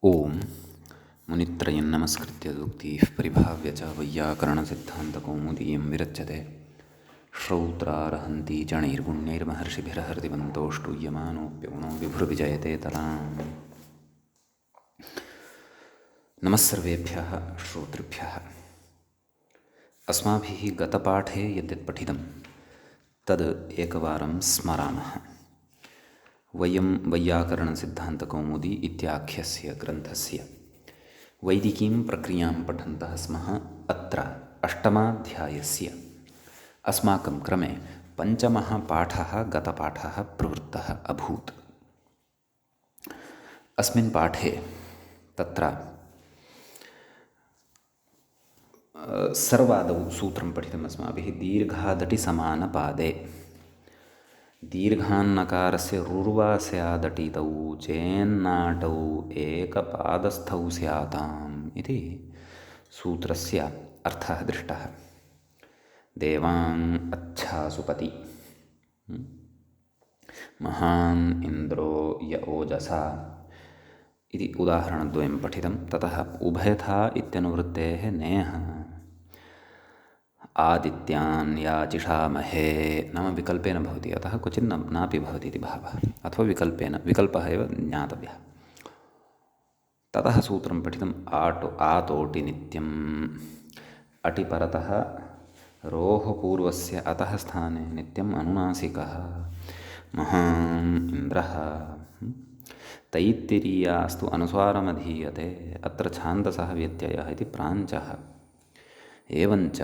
ओम मुनित्रयं नमस्कृत्य सूक्तिः परिभाव्य च वैयाकरणसिद्धान्तकौमुदीयं विरच्यते श्रौत्रारहन्ती चणैर्गुण्यैर्महर्षिभिरहृदिवन्तोष्टूयमानोऽप्यगुणो विभुर्विजयते तलाम्। नमः सर्वेभ्यः श्रोतृभ्यः। अस्माभिः गतपाठे यद्यत् पठितं तद् एकवारं स्मरामः। वयं वैयाकरणसिद्धान्तकौमुदी इत्याख्यस्य ग्रन्थस्य वैदिकीं प्रक्रियां पठन्तः स्मः। अत्र अष्टमाध्यायस्य अस्माकं क्रमे पञ्चमः पाठः गतपाठः प्रवृत्तः अभूत्। अस्मिन् पाठे तत्र सर्वादौ सूत्रं पठितम् अस्माभिः। दीर्घादटिसमानपादे दीर्घान्नकारस्य रुर्वा स्यादटितौ चेन्नाटौ एकपादस्थौ स्याताम् इति सूत्रस्य अर्थः दृष्टः। देवान् अच्छासुपति महान् इन्द्रो य ओजसा इति उदाहरणद्वयं पठितं। ततः उभयथा इत्यनुवृत्तेः नेह आदित्यान् याचिषामहे नाम विकल्पेन भवति, अतः क्वचित् नापि भवति इति भावः, अथवा विकल्पः एव ज्ञातव्यः। ततः सूत्रं पठितम् आतोटि नित्यम्। अटि परतः रोः पूर्वस्य अतः स्थाने नित्यम् अनुनासिकः महान् इन्द्रः। तैत्तिरीयास्तु अनुस्वारमधीयते, अत्र छान्दसः व्यत्ययः इति प्राञ्चः। एवञ्च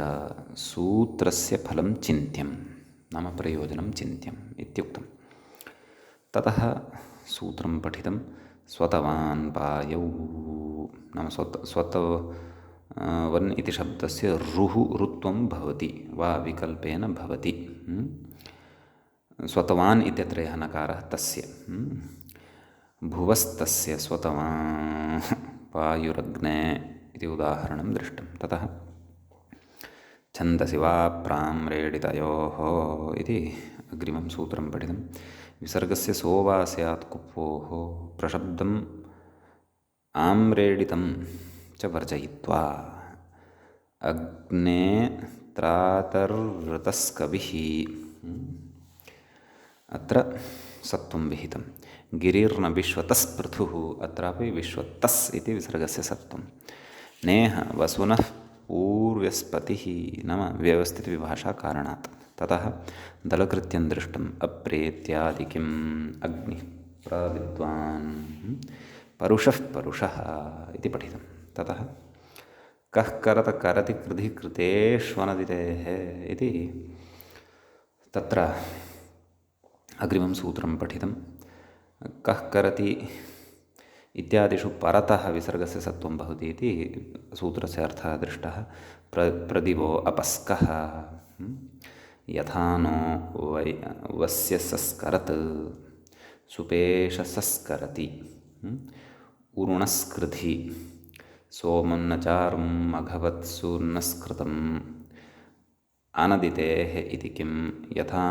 सूत्रस्य फलं चिन्त्यं नाम प्रयोजनं चिन्त्यम् इत्युक्तं। ततः सूत्रं पठितं स्वतवान् पायौ नाम स्वतवन् इति शब्दस्य रुः ऋत्वं भवति वा विकल्पेन भवति। स्वतवान् इत्यत्र यः नकारः तस्य भुवस्तस्य स्वतवान् पायुरग्ने इति उदाहरणं दृष्टं। ततः छन्दसि वा प्राम्रेडितयोः इति अग्रिमं सूत्रं पठितं। विसर्गस्य सो वा स्यात् कुप्वोः प्रशब्दम् आम्रेडितं च वर्जयित्वा अग्ने त्रातर्वृतस्कविः अत्र सत्वं विहितं। गिरिर्न विश्वतस्पृथुः अत्रापि विश्वतस् इति विसर्गस्य सत्वं। नेह वसुनः पूर्व्यस्पतिः नाम व्यवस्थितविभाषा कारणात्। ततः दलकृत्यं दृष्टम् अप्रेत्यादिकिम् अग्निः प्रविद्वान् परुषः इति पठितं। ततः कः करत करति कृधि कृतेष्वनदितेः इति तत्र अग्रिमं सूत्रं पठितं। कः करति इत्यादिषु परतः विसर्गस्य सत्वं भवति इति सूत्रस्य अर्थः दृष्टः। प्रदिवो अपस्कः यथा नो वस्य संस्करत् सुपेशसस्करति उरुणस्कृधि सोमं न चारुं मघवत्सु नस्कृतम् अनदितेः इति किं यथा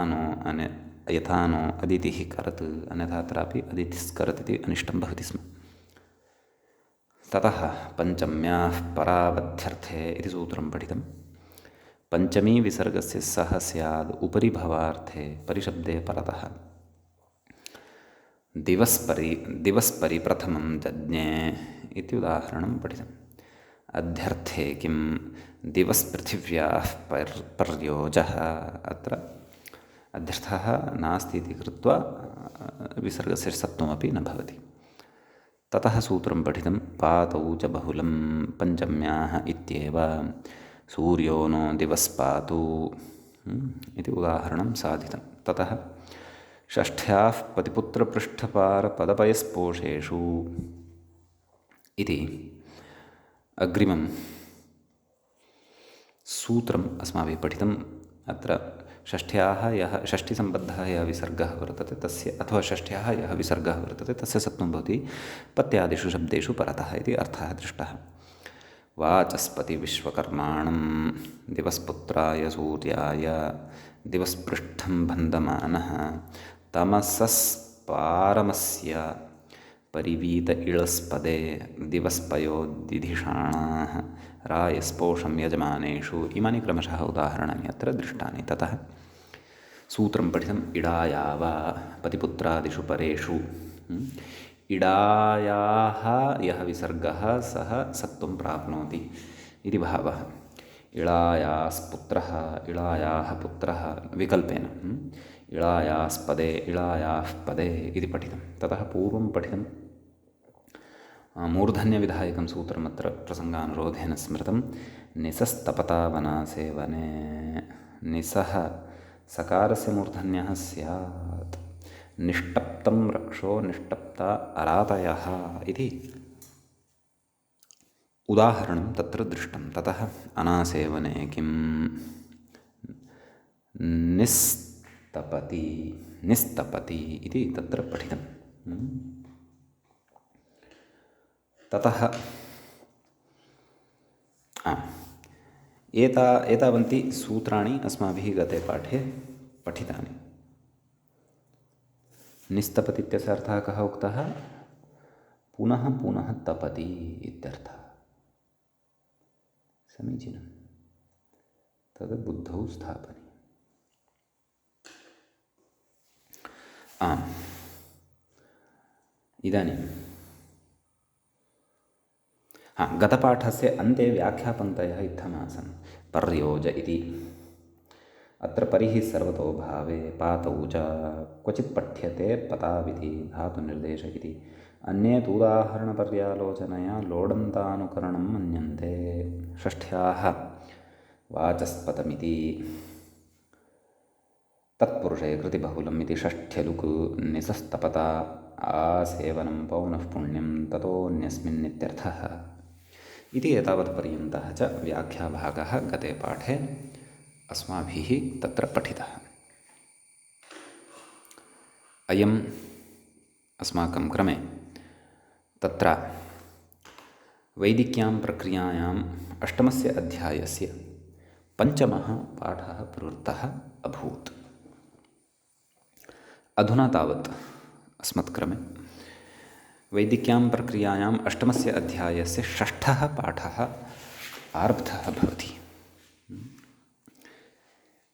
नो अदितिः करत् अन्यथा अत्रापि अदितिस्करत् इति अनिष्टं भवति स्म। ततः पञ्चम्याः परावध्यर्थे इति सूत्रं पठितं। पञ्चमी विसर्गस्य सः स्याद् उपरि भवार्थे परिशब्दे परतः। दिवस्परि प्रथमं जज्ञे इति उदाहरणं पठितम्। अध्यर्थे किं दिवस्पृथिव्याः पर्योजः अत्र अध्यर्थः नास्ति इति कृत्वा विसर्गस्य सत्वमपि न भवति। ततः सूत्रं पठितं पातौ च बहुलं पञ्चम्याः इत्येव सूर्यो नो दिवस्पातु इति उदाहरणं साधितं। ततः षष्ठ्याः पतिपुत्रपृष्ठपारपदपयस्पोषेषु इति अग्रिमं सूत्रम् अस्माभिः पठितम्। अत्र षष्ठ्याः यः षष्ठीसम्बद्धः यः विसर्गः वर्तते तस्य अथवा षष्ठ्याः यः विसर्गः वर्तते तस्य सत्वं भवति पत्यादिषु शब्देषु परतः इति अर्थः दृष्टः। वाचस्पतिविश्वकर्माणं दिवस्पुत्राय सूर्याय दिवस्पृष्ठं बन्धमानः तमसस्पारमस्य परिवीत इळस्पदे दिवस्पयो दिधिषाणाः रायस्पोषं यजमानेषु इमानि क्रमशः उदाहरणानि अत्र दृष्टानि। ततः सूत्रं पठितम् इडायाव पतिपुत्रादिषु परेषु इडायाः यः विसर्गः सः सत्त्वं प्राप्नोति इति भावः। इळायास्पुत्रः इळायाः पुत्रः विकल्पेन इळायास्पदे इळायाः पदे इति पठितं। ततः पूर्वं पठितं मूर्धन्यविधायकं सूत्रमत्र प्रसङ्गानुरोधेन स्मृतं। निसस्तपता वनासेवने निसः सकारस्य मूर्धन्यः स्यात्। निष्टप्तं रक्षो निष्टप्ता अरातयः इति उदाहरणं तत्र दृष्टं। ततः अनासेवने किं निस्तपति निस्तपति इति तत्र पठितं। ततः एतावन्ति सूत्राणि अस्माभिः गते पाठे पठितानि। निस्तपति इत्यस्य अर्थः कः उक्तः? पुनः पुनः तपति इत्यर्थः। समीचीनं, तद् बुद्धौ स्थापनीयम्। इदानीं गतपाठस्य अन्ते व्याख्यापङ्क्तयः इत्थमासन्। पर्योज इति अत्र परिः सर्वतो भावे पातौ च क्वचित् पठ्यते पताविधि धातुनिर्देश इति। अन्ये तूदाहरणपर्यालोचनया लोडन्तानुकरणं मन्यन्ते। षष्ठ्याः वाचस्पतमिति तत्पुरुषे कृतिबहुलम् इति षष्ठ्यलुक् निसस्तपता आसेवनं पौनः पुण्यं ततोऽन्यस्मिन्नित्यर्थः इति एतावत्पर्यन्तः च व्याख्याभागः गते पाठे अस्माभिः तत्र पठितः। अयम् अस्माकं क्रमे तत्र वैदिक्यां प्रक्रियायाम् अष्टमस्य अध्यायस्य पञ्चमः पाठः प्रवृत्तः अभूत्। अधुना तावत् अस्मत्क्रमे वैदिक्यां प्रक्रियायाम् अष्टमस्य अध्यायस्य षष्ठः पाठः आरब्धः भवति।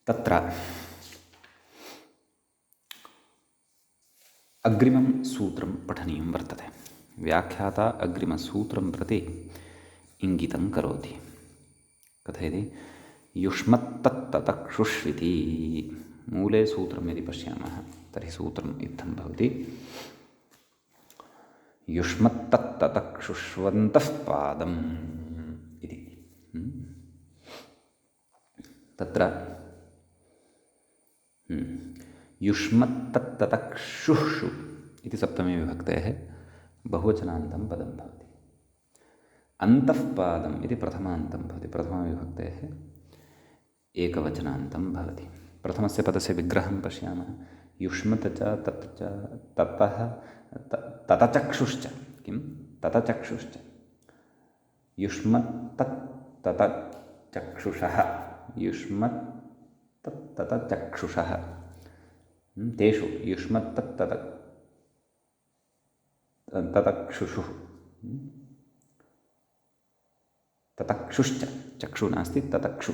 तत्र अग्रिमं सूत्रं पठनीयं वर्तते। व्याख्याता अग्रिमसूत्रं प्रति इङ्गितं करोति। कथयति युष्मत्तत्ततक्षुष्विति। मूले सूत्रं यदि पश्यामः तर्हि सूत्रम् इत्थं भवति। युष्मत्तत्ततक्षुष्वन्तः पादम् इति। तत्र युष्मत्तत्ततक्षुषु इति सप्तमी विभक्तेः बहुवचनान्तं पदं भवति। अन्तःपादम् इति प्रथमान्तं भवति। प्रथमाविभक्तेः एकवचनान्तं भवति। प्रथमस्य पदस्य विग्रहं पश्यामः। युष्मत् च तत् च ततः ततचक्षुश्च किं ततचक्षुश्च युष्मत्तत्ततचक्षुषः युष्मत्तत्ततचक्षुषः तेषु युष्मत्तत्ततक्षुषु ततक्षुश्च चक्षु नास्ति ततक्षु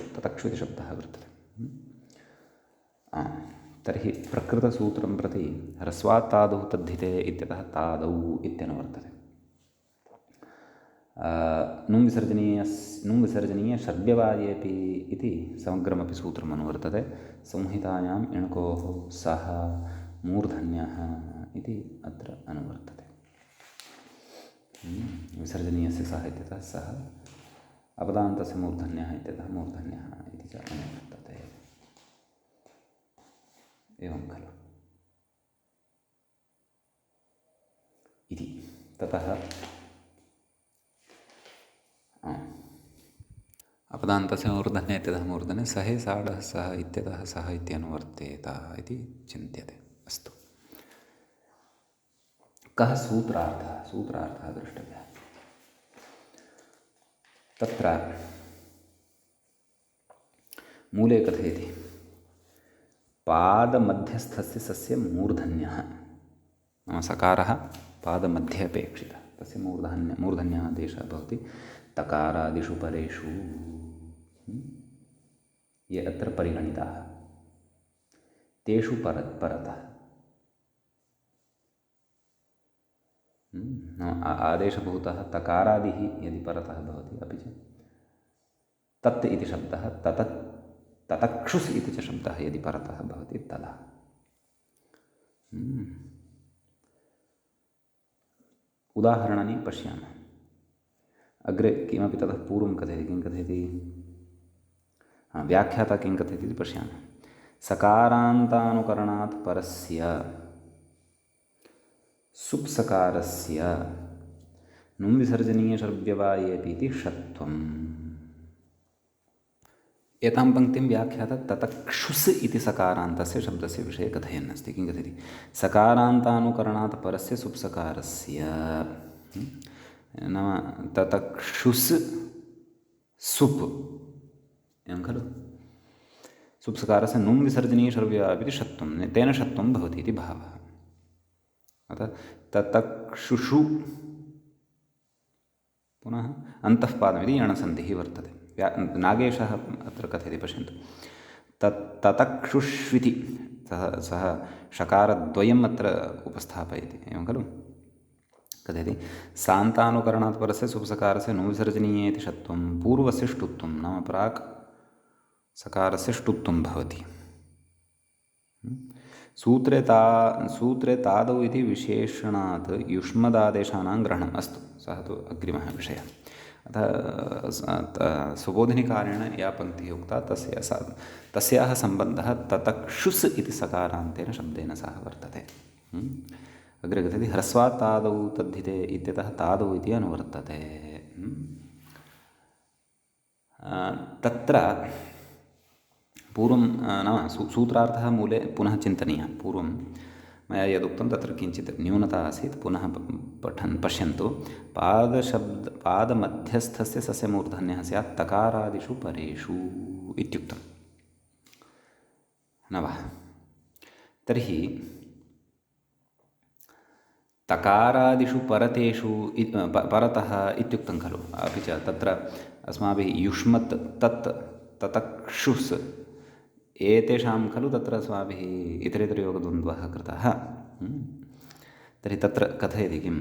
इति शब्दः वर्तते। तर्हि प्रकृतसूत्रं प्रति ह्रस्वात्तादौ तद्धिते इत्यतः तादौ इत्यनुवर्तते। नुं विसर्जनीय षड्व्यवायेऽपि इति समग्रमपि सूत्रम् अनुवर्तते। संहितायाम् इणकोः सः मूर्धन्यः इति अत्र अनुवर्तते। विसर्जनीयस्य सः इत्यतः सः, अपदान्तस्य मूर्धन्यः इत्यतः मूर्धन्यः इति च अनुवर्तते। एवं खलु इति। ततः अपदान्तस्य मूर्धन्य इत्यतः मूर्धन्य सहे साडः सः इत्यतः सः इत्यनुवर्तेत इति चिन्त्यते। अस्तु, कः सूत्रार्थः? सूत्रार्थः द्रष्टव्यः। तत्र मूले कथयति पादमध्यस्थस्य सस्य मूर्धन्यः नाम सकारः पादमध्ये अपेक्षितः, तस्य मूर्धन्यः आदेशः भवति तकारादिषु परेषु ये अत्र परिगणिताः तेषु परतः आदेशभूतः तकारादिः यदि परतः भवति, अपि च तत् इति शब्दः ततक्षुस् इति च शब्दः यदि परतः भवति तदा उदाहरणानि पश्यामः। अग्रे किमपि ततः पूर्वं कथयति। किं कथयति? व्याख्याता किं कथयति इति पश्यामः। सकारान्तानुकरणात् परस्य सुप्सकारस्य नुं विसर्जनीयशर्व्यवायेपीति षत्वम्। एतां पङ्क्तिं व्याख्याता ततक्षुस् इति सकारान्तस्य शब्दस्य विषये कथयन् अस्ति। किं कथयति? सकारान्तानुकरणात् परस्य सुप्सकारस्य नाम ततक्षुस् सुप् एवं खलु। सुप्सकारस्य नुं विसर्जनीयशर्व्यवायेपि षत्वं, तेन षत्वं भवति इति भावः। अतः ततक्षुषु पुनः अन्तःपादमिति यणसन्धिः वर्तते। नागेशः अत्र कथयति, पश्यन्तु। ततक्षुष्विति सः षकारद्वयम् अत्र उपस्थापयति, एवं खलु। कथयति? सान्तानुकरणात् परस्य सुप्सकारस्य नुविसर्जनीये इति षत्वं पूर्वस्य ष्टुत्वं, नाम प्राक् सकारस्य ष्टुत्वं भवति। सूत्रे तादौ इति विशेषणात् युष्मदादेशानां ग्रहणम्। अस्तु, सः तु अग्रिमः विषयः। अतः सुबोधिनीकारेण या पङ्क्तिः उक्ता तस्याः सम्बन्धः ततक्षुस् इति सकारान्तेन शब्देन सह वर्तते। अग्रे कथयति ह्रस्वात् तादौ तद्धिते इत्यतः तादौ इति अनुवर्तते। तत्र पूर्वं नाम सूत्रार्थः मूले पुनः चिन्तनीयः। पूर्वं मया यदुक्तं तत्र किञ्चित् न्यूनता आसीत्, पुनः पश्यन्तु। पादमध्यस्थस्य सस्य मूर्धन्यः स्यात् तकारादिषु परेषु इत्युक्तं न वा? तर्हि तकारादिषु परतेषु परतः इत्युक्तं खलु। अपि च तत्र अस्माभिः युष्मत् तत् ततक्षुस् एतेषां खलु तत्र अस्माभिः इतरेतरयोगद्वन्द्वः कृतः। तर्हि तत्र कथयति किं?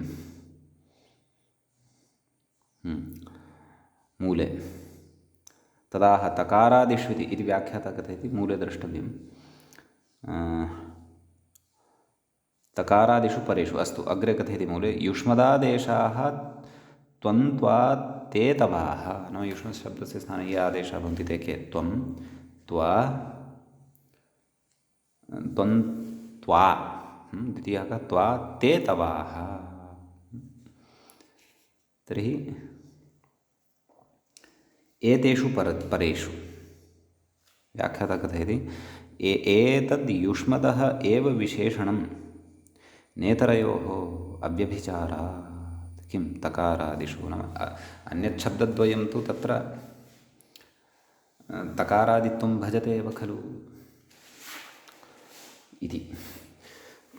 मूले तदाह तकारादिष्विति इति व्याख्याता कथयति, मूले द्रष्टव्यं तकारादिषु परेषु। अस्तु, अग्रे कथयति मूले युष्मदादेशाः त्वन्त्वा ते तवाः, नाम युष्मशब्दस्य स्थाने ये आदेशाः भवन्ति ते के? त्वं त्वा त्वन्त्वा द्वितीयः कः? त्वा ते तवाः। तर्हि एतेषु परेषु व्याख्याता कथयति एतद् युष्मदः एव विशेषणं नेतरयोः अव्यभिचारात्। किं? तकारादिषु, नाम अन्यत् शब्दद्वयं तु तत्र तकारादित्वं भजते एव खलु इति।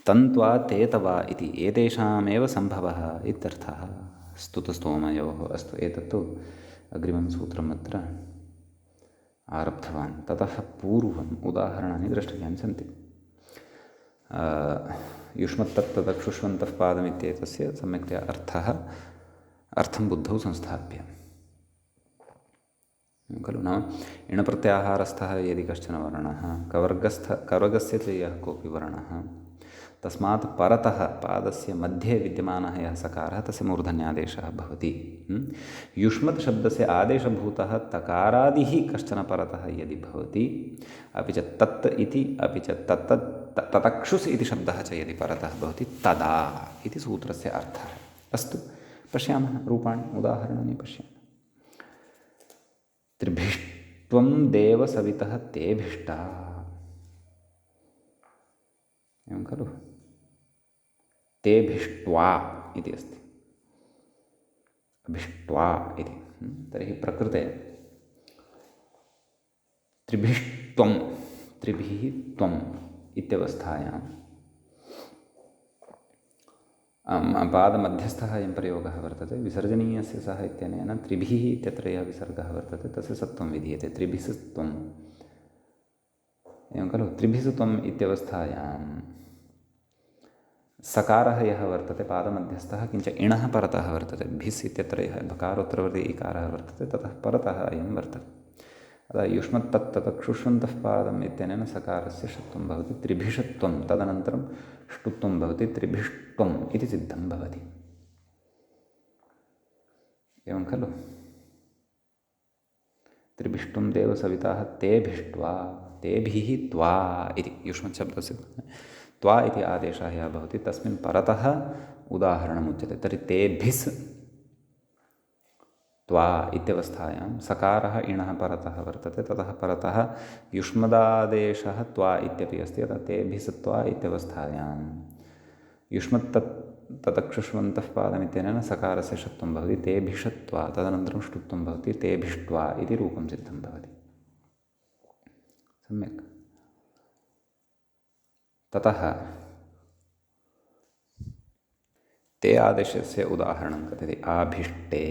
तन्त्वा ते तवा इति एतेषामेव सम्भवः इत्यर्थः स्तुतस्तोमयोः। अस्तु, एतत्तु अग्रिमं सूत्रम् अत्र आरब्धवान्। ततः पूर्वम् उदाहरणानि द्रष्टव्यानि सन्ति। युष्मत्तत्तदक्षुष्वन्तः पादमित्येतस्य सम्यक्तया अर्थं बुद्धौ संस्थाप्य खलु। नाम इणप्रत्याहारस्थः यदि कश्चन वर्णः कवर्गस्य च यः कोऽपि वर्णः तस्मात् परतः पादस्य मध्ये विद्यमानः यः सकारः तस्य मूर्धन्यादेशः भवति। युष्मत् शब्दस्य आदेशभूतः तकारादिः कश्चन परतः यदि भवति, अपि च तत् इति अपि च ततक्षुस् इति शब्दः च यदि परतः भवति तदा इति सूत्रस्य अर्थः। अस्तु, पश्यामः रूपाणि, उदाहरणानि पश्यामः। त्रिभिष्ट्वं देवसवितः तेभिष्टा, एवं खलु। तेभिष्ट्वा इति अस्ति, अभिष्ट्वा इति। तर्हि प्रकृते त्रिभिष्ट्वं, त्रिभिः त्वम् इत्यवस्थायां पादमध्यस्थः अयं प्रयोगः वर्तते विसर्जनीयस्य सः इत्यनेन त्रिभिः इत्यत्र यः विसर्गः वर्तते तस्य सत्वं विधीयते त्रिभिः त्वम् एवं खलु त्रिभिः त्वम् इत्यवस्थायां सकारः यः वर्तते पादमध्यस्थः किञ्च इणः परतः वर्तते भिस् इत्यत्र यः भकारोत्तरवर्ती इकारः वर्तते ततः परतः अयं वर्तते अतः युष्मत्तत्ततक्षुष्वन्तः पादम् इत्यनेन सकारस्य षत्वं भवति त्रिभिषत्वं तदनन्तरं ष्टुत्वं भवति त्रिभिष्टुम् इति सिद्धं भवति एवं खलु त्रिभिष्टुं देवसविताः तेभिष्ट्वा तेभिः त्वा इति युष्मच्छब्दस्य त्वा इति आदेशः यः भवति तस्मिन् परतः उदाहरणमुच्यते तर्हि तेभिस् त्वा इत्यवस्थायां सकारः इणः परतः वर्तते ततः परतः युष्मदादेशः त्वा इत्यपि अस्ति अतः तेभिस् त्वा इत्यवस्थायां युष्मत्ततक्षुष्वन्तः पादमित्यनेन सकारस्य षत्वं भवति तेभिषत्वा तदनन्तरं ष्टुत्वं भवति तेभिष्ट्वा इति रूपं सिद्धं भवति सम्यक् ततः ते आदेशस्य उदाहरणं कथयति आभिष्टे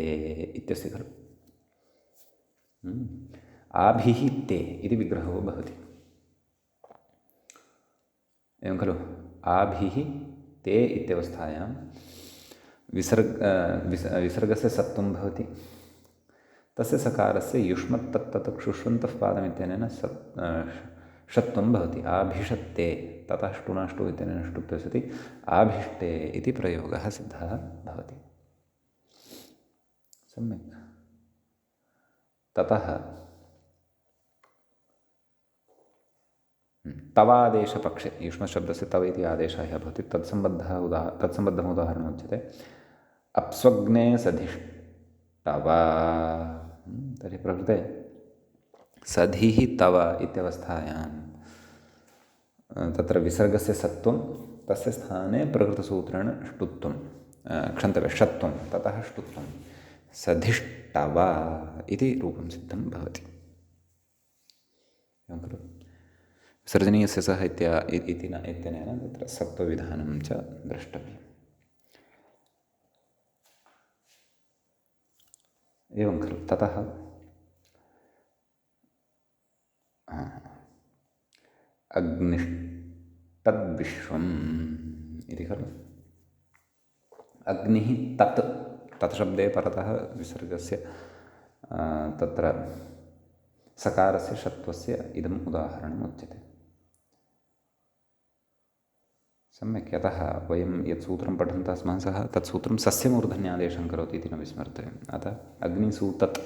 इत्यस्ति खलु आभिः ते इति विग्रहो भवति एवं खलु आभिः ते इत्यवस्थायां विसर्गस्य सत्वं भवति तस्य सकारस्य युष्मत्तत्ततक्षुष्वन्तः पादमित्यनेन षत्वं भवति आभिषत्ते ततः ष्टुनाष्टु इत्यनेन ष्टुत्वे सति आभिष्टे इति प्रयोगः सिद्धः भवति सम्यक् ततः तवादेशपक्षे युष्मशब्दस्य तव इति आदेशः यः भवति तत्सम्बद्धम् उदाहरणम् उच्यते अप्स्वग्ने सधिष्टव तर्हि प्रकृते सधिः तव इत्यवस्थायां तत्र विसर्गस्य सत्वं तस्य स्थाने प्रकृतसूत्रेण ष्टुत्वं क्षन्तव्यं षत्वं ततः ष्टुत्वं सधिष्टव इति रूपं सिद्धं भवति एवं खलु विसर्जनीयस्य सः इत्यनेन तत्र सत्त्वविधानं च द्रष्टव्यम् एवं खलु ततः अग्निष्टद्विश्वम् इति खलु अग्निः तत् शब्दे परतः विसर्गस्य तत्र सकारस्य षत्वस्य इदम् उदाहरणम् उच्यते सम्यक् यतः वयं यत् सूत्रं पठन्तः स्मः सः तत् सूत्रं सस्यमूर्धन्यादेशं करोति इति न विस्मर्तव्यम् अतः अग्निसूतत्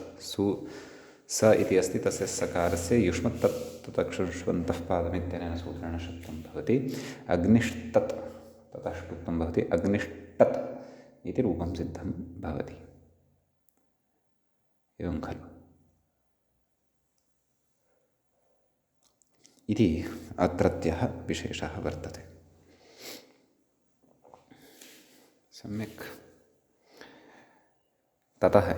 स इति अस्ति तस्य सकारस्य युष्मत्तत्ततक्षुष्वन्तः पादमित्यनेन सूत्रेण षत्वं भवति अग्निष्टत् ततः ष्टुत्वं भवति अग्निष्टत् इति रूपं सिद्धं भवति एवं खलु इति अत्रत्यः विशेषः वर्तते सम्यक् ततः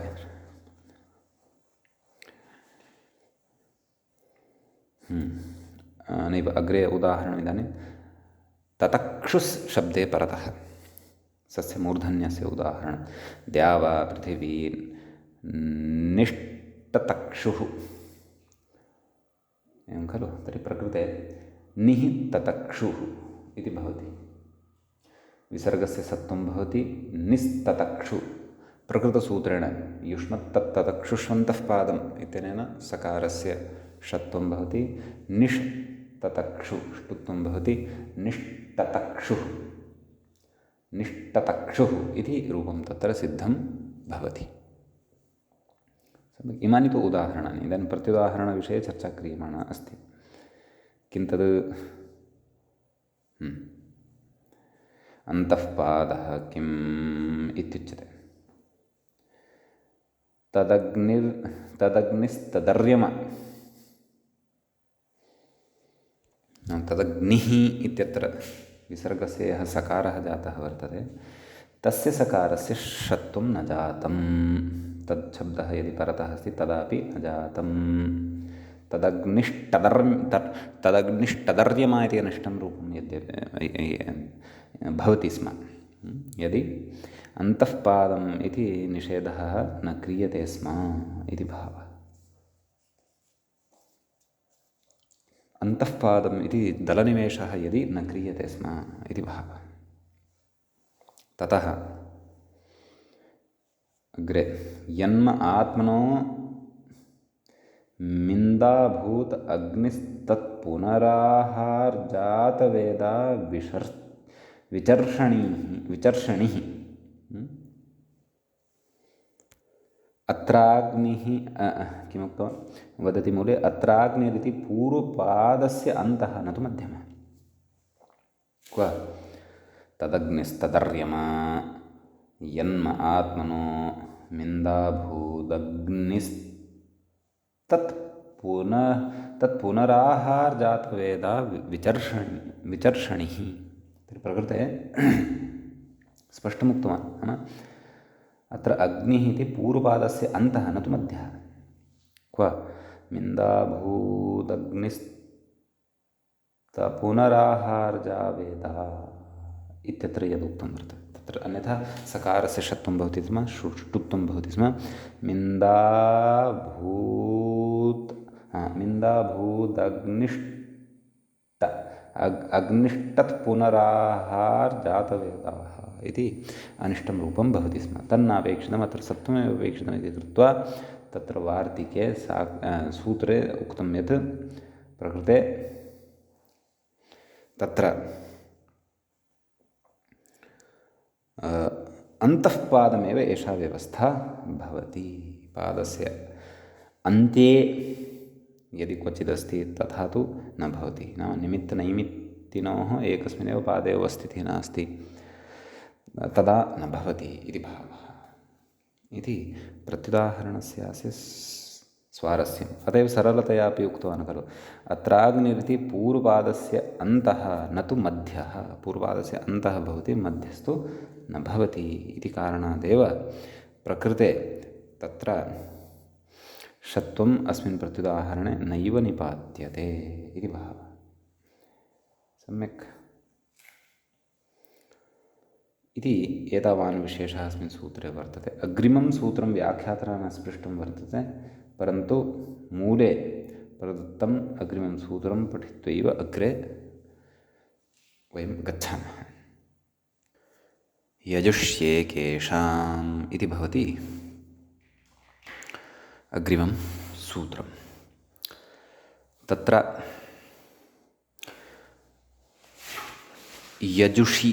नैव अग्रे उदाहरणम् इदानीं ततक्षुस् शब्दे परतः सस्य मूर्धन्यस्य उदाहरणं द्यावा पृथिवी निष्टतक्षुः एवं खलु तर्हि प्रकृते निः ततक्षुः इति भवति विसर्गस्य सत्वं भवति निस्ततक्षु प्रकृतसूत्रेण युष्मत्तत्ततक्षुष्वन्तः पादम् इत्यनेन सकारस्य षत्वं भवति निष् ततक्षु ष्टुत्वं भवति निष्टतक्षुः निष्टतक्षुः इति रूपं तत्र सिद्धं भवति सम्यक् इमानि तु उदाहरणानि इदानीं प्रत्युदाहरणविषये चर्चा क्रियमाणा अस्ति किं तद् अन्तःपादः किम् इत्युच्यते तदग्निस्तदर्यम तदग्निः इत्यत्र विसर्गस्य यः सकारः जातः वर्तते तस्य सकारस्य षत्वं न जातं तच्छब्दः यदि परतः अस्ति तदापि न जातं तदग्निष्टदर्यमा इति अनिष्टं रूपं यद्यपि भवति स्म यदि अन्तःपादम् इति निषेधः न क्रियते स्म इति भावः। अन्तःपादम् इति दलनिमेषः यदि न क्रियते स्म इति भावः। ततः अग्रे यन्म आत्मनो मिन्दाभूत अग्निस्तत्पुनराहार्जातवेदा विचर्षणिः अत्राग्निः किमुक्तवान् वदति मूले अत्राग्निरिति पूर्वपादस्य अन्तः न तु मध्यमः। क्व तदग्निस्तदर्यमा यन्म आत्मनो तत्पुनराहार्जातवेदा विचर्षणिः। प्रकृते स्पष्टमुक्तवान् नाम अत्र अग्निः इति पूर्वपादस्य अन्तः न तु मध्यः। क्व मिन्दाभूदग्निस्तपुनराहार्जावेदा इत्यत्र यदुक्तं वर्तते तत्र अन्यथा सकारस्य षत्वं भवति स्म ष्टुत्वं भवति स्म। अग्निष्टत्पुनराहार्जातवेदाः इति अनिष्टं रूपं भवति स्म। तन्नापेक्षितम् अत्र सत्वमेव अपेक्षितमिति कृत्वा तत्र वार्तिके सूत्रे उक्तं यत् प्रकृते तत्र अन्तःपादमेव एषा व्यवस्था भवति। पादस्य अन्ते यदि क्वचिदस्ति तथा तु न भवति। नाम निमित्तनैमित्तिनोः एकस्मिन्नेव पादे एव स्थितिः नास्ति तदा न भवति इति भावः इति प्रत्युदाहरणस्य अस्य स्वारस्यम्। अतएव सरलतया अपि उक्तवान् खलु अत्राग्निरिति पूर्वपादस्य अन्तः न तु मध्यः। पूर्वपादस्य अन्तः भवति मध्यस्तु न भवति इति कारणादेव प्रकृते तत्र षत्वम् अस्मिन् प्रत्युदाहरणे नैव निपात्यते इति भावः। सम्यक् इति एतावान् विशेषः अस्मिन् सूत्रे वर्तते। अग्रिमं सूत्रं व्याख्यातरा न स्पृष्टं वर्तते परन्तु मूले प्रदत्तम् अग्रिमं सूत्रं पठित्वैव अग्रे वयं गच्छामः। यजुष्येकेषाम् इति भवति अग्रिमं सूत्रं। तत्र यजुषि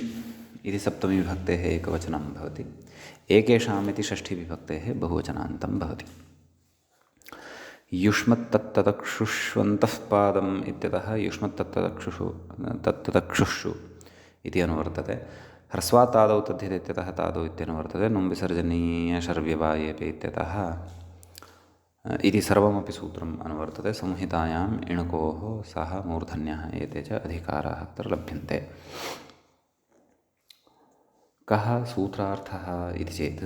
इति सप्तमीविभक्तेः एकवचनं भवति। एकेषाम् इति षष्ठीविभक्तेः बहुवचनान्तं भवति। युष्मत्तत्तदक्षुष्वन्तः पादम् इत्यतः युष्मत्तत्तदक्षुषु इति अनुवर्तते। ह्रस्वात्तादौ तद्धित इत्यतः तादौ इत्यनुवर्तते। नुं विसर्जनीयशर्व्यवायेपि इत्यतः इति सर्वमपि सूत्रम् अनुवर्तते। संहितायाम् इणकोः सह मूर्धन्यः एते च अधिकाराः अत्र लभ्यन्ते। कः सूत्रार्थः इति चेत्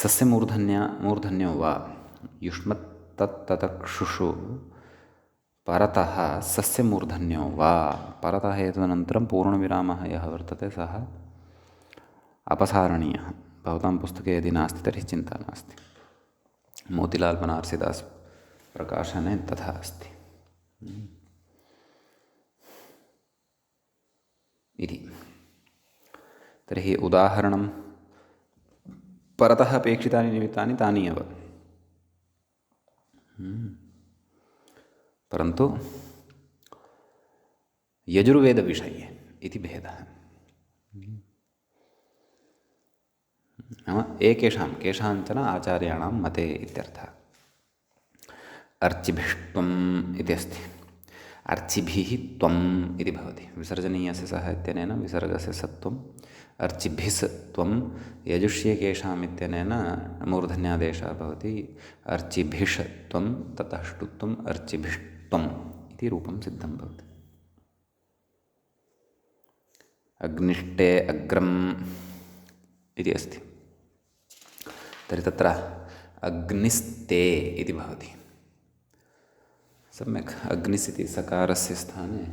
सस्य मूर्धन्यो वा युष्मत्तत्तदक्षुषु परतः सस्य मूर्धन्यो वा परतः एतदनन्तरं पूर्णविरामः यः वर्तते सः अपसारणीयः। भवतां पुस्तके यदि नास्ति तर्हि चिन्ता नास्ति। मोतिलाल् बनारसीदास् प्रकाशने तथा अस्ति इति। तर्हि उदाहरणं परतः अपेक्षितानि निमित्तानि तानि एव परन्तु यजुर्वेदविषये इति भेदः। नाम एकेषां केषाञ्चन आचार्याणां मते इत्यर्थः। अर्चिभिष्ट्वम् इति अस्ति। अर्चिभिः त्वम् इति भवति। विसर्जनीयस्य सः इत्यनेन विसर्गस्य सत्वम् अर्चिभिस् त्वं। यजुष्येकेषाम् इत्यनेन मूर्धन्यादेशः भवति अर्चिभिष् त्वं ततः ष्टुत्वम् अर्चिभिष्ट्वम् इति रूपं सिद्धं भवति। अग्निष्टे अग्रम् इति अस्ति। तर्हि तत्र अग्निस्ते इति भवति। सम्यक् अग्निस् इति सकारस्य स्थाने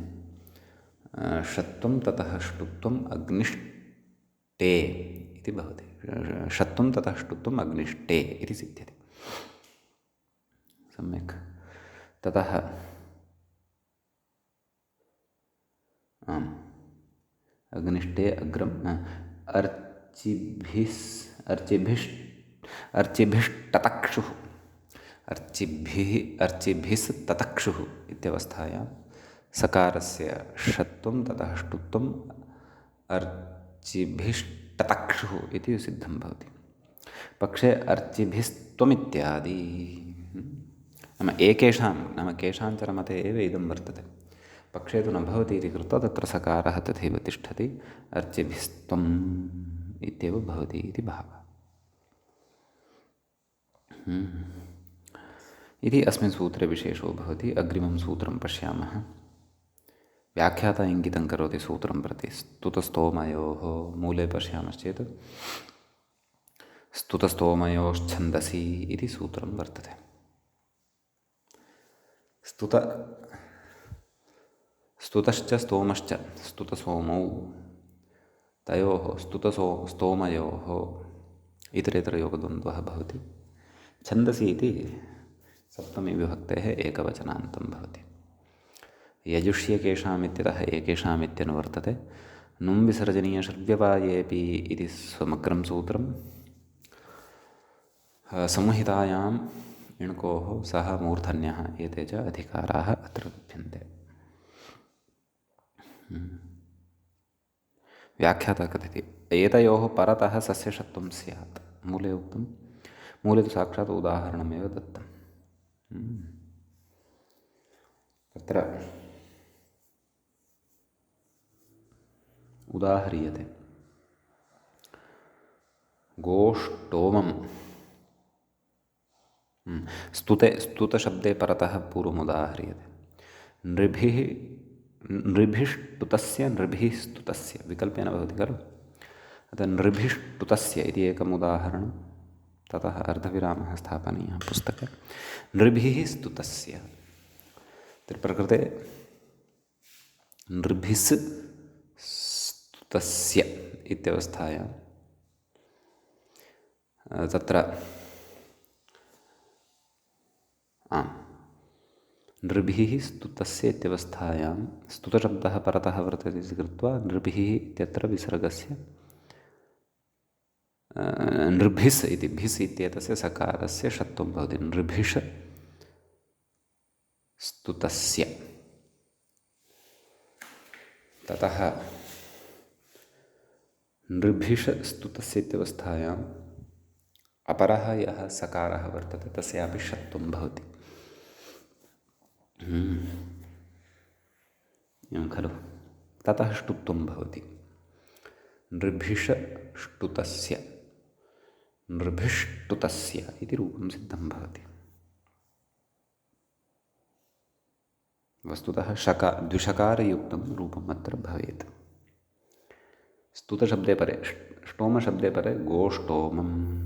षत्वं ततः ष्टुत्वम् अग्निष्टे इति भवति। षत्वं ततः ष्टुत्वम् अग्निष्टे इति सिद्ध्यति। सम्यक्। ततः आम् अग्निष्टे अग्रम् अर्चिभिस्ततक्षुः अर्चिभिस्ततक्षुः इत्यवस्थायां सकारस्य षत्वं ततः ष्टुत्वम् अर्चिभिस्ततक्षुः इति सिद्धं भवति। पक्षे अर्चिभिस्त्वमित्यादि नाम एकेषां नाम केषाञ्चन मते एव इदं वर्तते। पक्षे तु न भवति इति कृत्वा तत्र सकारः तथैव तिष्ठति। अर्चिभिस्त्वम् इत्येव भवति इति भावः। इति अस्मिन् सूत्रे विशेषो भवति। अग्रिमं सूत्रं पश्यामः। व्याख्याता इङ्गितं करोति सूत्रं प्रति। स्तुतस्तोमयोः मूले पश्यामश्चेत् स्तुतस्तोमयोश्छन्दसि इति सूत्रं वर्तते। स्तुतश्च स्तोमश्च स्तुतसोमौ तयोः स्तोमयोः इतरेतरयोगद्वन्द्वः भवति। छन्दसि इति सप्तमी विभक्तेः एकवचनान्तं भवति। यजुष्यकेषाम् इत्यतः एकेषाम् इत्यनुवर्तते। नुं विसर्जनीयषड्व्यवायेऽपि इति समग्रं सूत्रं संहितायाम् इणुकोः सः मूर्धन्यः एते च अधिकाराः अत्र लभ्यन्ते। व्याख्याता कथयति एतयोः परतः सस्यषत्वं स्यात्। मूले उक्तं। मूले तु साक्षात् उदाहरणमेव दत्तं। तत्र उदाह्रियते गोष्टोमं स्तुतशब्दे परतः पूर्वमुदाह्रियते। नृभिष्टुतस्य नृभिः स्तुतस्य विकल्पेन भवति खलु। अतः नृभिष्टुतस्य इति एकम् उदाहरणं। ततः अर्धविरामः स्थापनीयः पुस्तके। नृभिः स्तुतस्य प्रकृते नृभिस् स्तुतस्य इत्यवस्थायां तत्र नृभिः स्तुतस्य इत्यवस्थायां स्तुतशब्दः परतः वर्तते इति कृत्वा नृभिः इत्यत्र विसर्गस्य नृभिस् इति भिस् इत्येतस्य सकारस्य षत्वं भवति। नृभिष स्तुतस्य। ततः नृभिष स्तुतस्य इत्यवस्थायाम् अपरः यः सकारः वर्तते तस्यापि षत्वं भवति। एवं खलु। ततः ष्टुत्वं भवति। नृभिषष्टुतस्य नृभिष्टुतस्य इति रूपं सिद्धं भवति। वस्तुतः द्विषकारयुक्तं रूपम् अत्र भवेत्। स्तुतशब्दे परे ष्टोमशब्दे परे गोष्टोमम्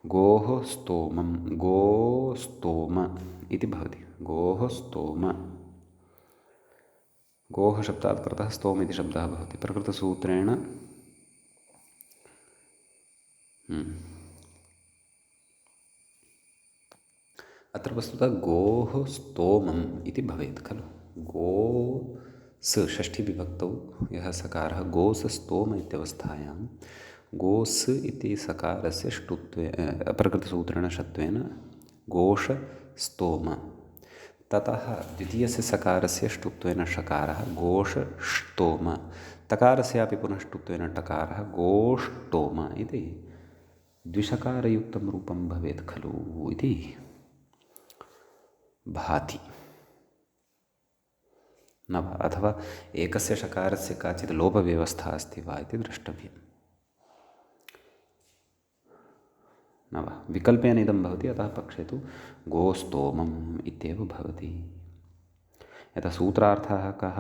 गोः स्तोमं गोस्तोम इति भवति। गोः स्तोम। गोः शब्दात् परतः स्तोम इति शब्दः भवति प्रकृतसूत्रेण। अत्र वस्तुतः गोः स्तोमम् इति भवेत् खलु। गोस् षष्ठीविभक्तौ यः सकारः गोस् स्तोम इत्यवस्थायां गोस् इति सकारस्य ष्टुत्वे प्रकृतसूत्रेण षत्वेन गोष स्तोम। ततः द्वितीयस्य सकारस्य ष्टुत्वेन षकारः गोष ष्टोम। तकारस्यापि पुनः ष्टुत्वेन टकारः गोष्टोम इति द्विषकारयुक्तं रूपं भवेत् खलु इति भाति न वा। अथवा एकस्य षकारस्य काचित् लोपव्यवस्था अस्ति वा इति द्रष्टव्यम् न वा। विकल्पेन इदं भवति। अतः पक्षे तु गोस्तोमम् इत्येव भवति। यतः सूत्रार्थः कः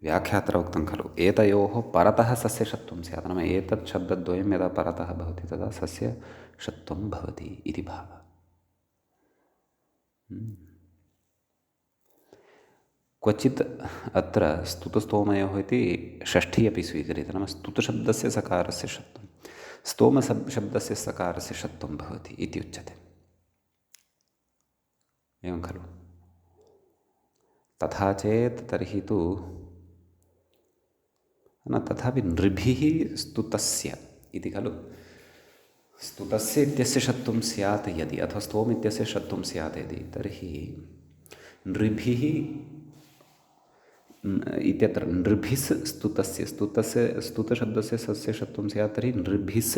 व्याख्यात्र उक्तं खलु एतयोः परतः सस्यषत्वं स्यात्। नाम एतत् शब्दद्वयं यदा परतः भवति तदा सस्यषत्वं भवति इति भावः। क्वचित् अत्र स्तुतस्तोमयोः इति षष्ठी अपि स्वीक्रियते। नाम स्तुतशब्दस्य सकारस्य षत्वं, स्तोमशब्दस्य सकारस्य षत्वं भवति इति उच्यते। एवं खलु? तथा चेत् तर्हि तु न, तथापि नृभिः स्तुतस्य इति खलु। स्तुतस्य इत्यस्य षत्वं स्यात् यदि, अथवा स्तोम इत्यस्य षत्वं स्यात् यदि, तर्हि नृभिः इत्यत्र नृभिस् स्तुतशब्दस्य सस्य षत्वं स्यात्, तर्हि नृभिस्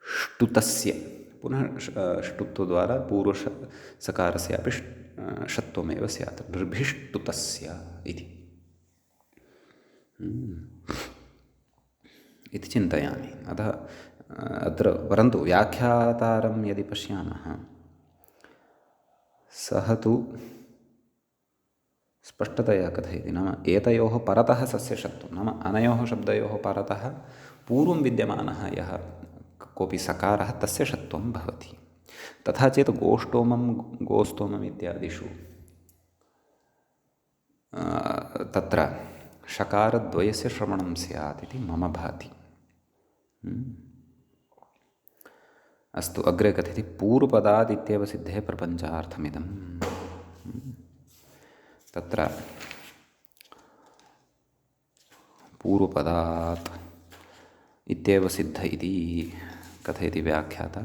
ष्टुतस्य, पुनः ष्टुत्वद्वारा पूर्वसकारस्यापि षत्वमेव स्यात्, नृभिष्टुतस्य इति इति चिन्तयामि। अतः अत्र परन्तु व्याख्यातारं यदि पश्यामः, सः तु स्पष्टतया कथयति। नाम एतयोः परतः सस्य षत्वं, नाम अनयोः शब्दयोः परतः पूर्वं विद्यमानः यः कोऽपि सकारः तस्य षत्वं भवति। तथा चेत् गोस्तोमम् इत्यादिषु तत्र षकारद्वयस्य श्रवणं स्यात् इति मम भाति। अस्तु, अग्रे कथयति पूर्वपदात् इत्येव सिद्धे प्रपञ्चार्थमिदं। तत्र पूर्वपदात् इत्येव सिद्ध इति कथयति व्याख्याता।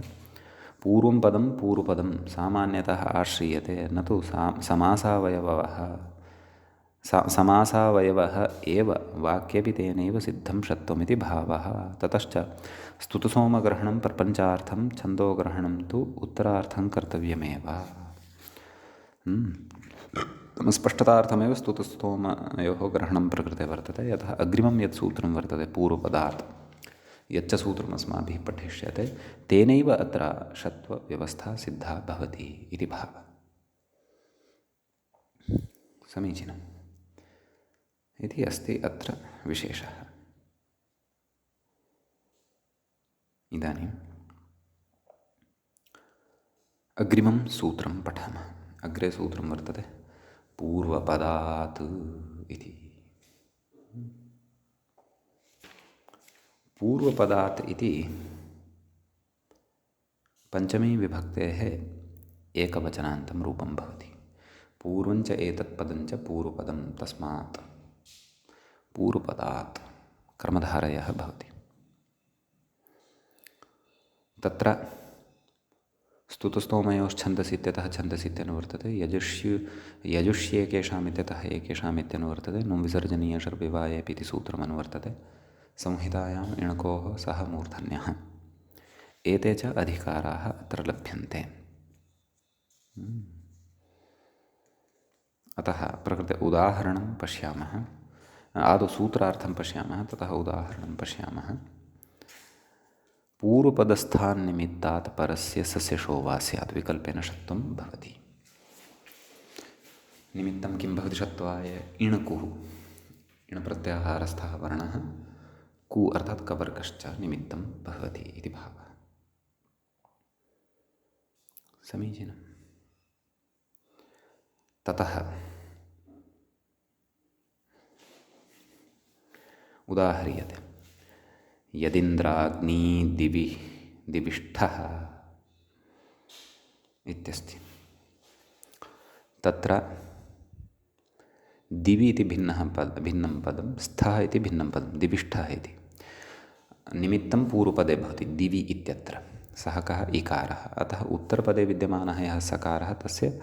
पूर्वं पदं पूर्वपदं सामान्यतः आश्रीयते, न तु समासावयवः। समासावयवः एव वाक्येऽपि तेनैव सिद्धं षत्वमिति भावः। ततश्च स्तुतसोमग्रहणं प्रपञ्चार्थं, छन्दोग्रहणं तु उत्तरार्थं कर्तव्यमेव। स्पष्टतार्थमेव स्तुतस्तोमयोः ग्रहणं प्रकृते वर्तते। यतः अग्रिमं यत् सूत्रं वर्तते पूर्वपदात्, यच्च सूत्रम् अस्माभिः पठिष्यते, तेनैव अत्र षत्वव्यवस्था सिद्धा भवति इति भावः। समीचीनम् इति अस्ति अत्र विशेषः। इदानीम् अग्रिमं सूत्रं पठामः। अग्रे सूत्रं वर्तते पूर्वपदात् इति। पूर्वपदात् इति पञ्चमी विभक्तेः एकवचनान्तं रूपं भवति। पूर्वञ्च एतत् पदञ्च पूर्वपदं, तस्मात् पूर्वपदात् कर्मधारयः भवति। तत्र स्तुतस्तोमयोश्छन्दसि इत्यतः छन्दसि इत्यनुवर्तते, यजुष्येकेषाम् इत्यतः एकेषाम् इत्यनुवर्तते, नुं विसर्जनीयशर्विवायेऽपि इति सूत्रमनुवर्तते। संहितायाम् इणकोः सह मूर्धन्यः, एते च अधिकाराः अत्र लभ्यन्ते। अतः प्रकृते उदाहरणं पश्यामः। आदौ सूत्रार्थं पश्यामः, ततः उदाहरणं पश्यामः। पूर्वपदस्थान्निमित्तात् परस्य सस्यशो वा स्यात् विकल्पेन षत्वं भवति। निमित्तं किं भवति षत्वाय? इणकुः, इणप्रत्याहारस्थः वर्णः, कु अर्थात् कवर्गश्च निमित्तं भवति इति भावः। समीचीनम्। ततः उदाह्रियते यदिन्द्राग्नी दिविष्ठः इत्यस्ति। तत्र दिवि इति भिन्नं पदं, स्थः इति भिन्नं पदं, दिविष्ठः इति निमित्तं पूर्वपदे भवति दिवि इत्यत्र। सः कः? इकारः। अतः उत्तरपदे विद्यमानः यः सकारः तस्य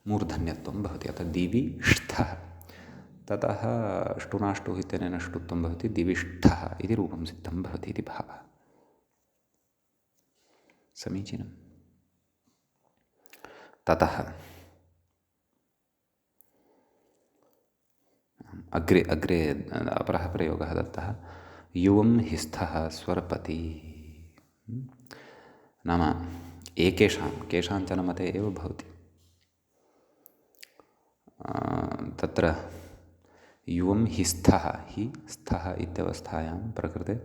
मूर्धन्यत्वं भवति, अतः दिविष्ठः। ततः ष्टुनाष्टुः इत्यनेन ष्टुत्वं भवति, दिविष्ठः इति रूपं सिद्धं भवति इति भावः। समीचीनम्। ततः अग्रे अपरः प्रयोगः दत्तः, युवं हिस्थः स्वरपति। नाम केषाञ्चन मते एव भवति। तत्र युवं हिस्थः, हि स्थः इत्यवस्थायां प्रकृते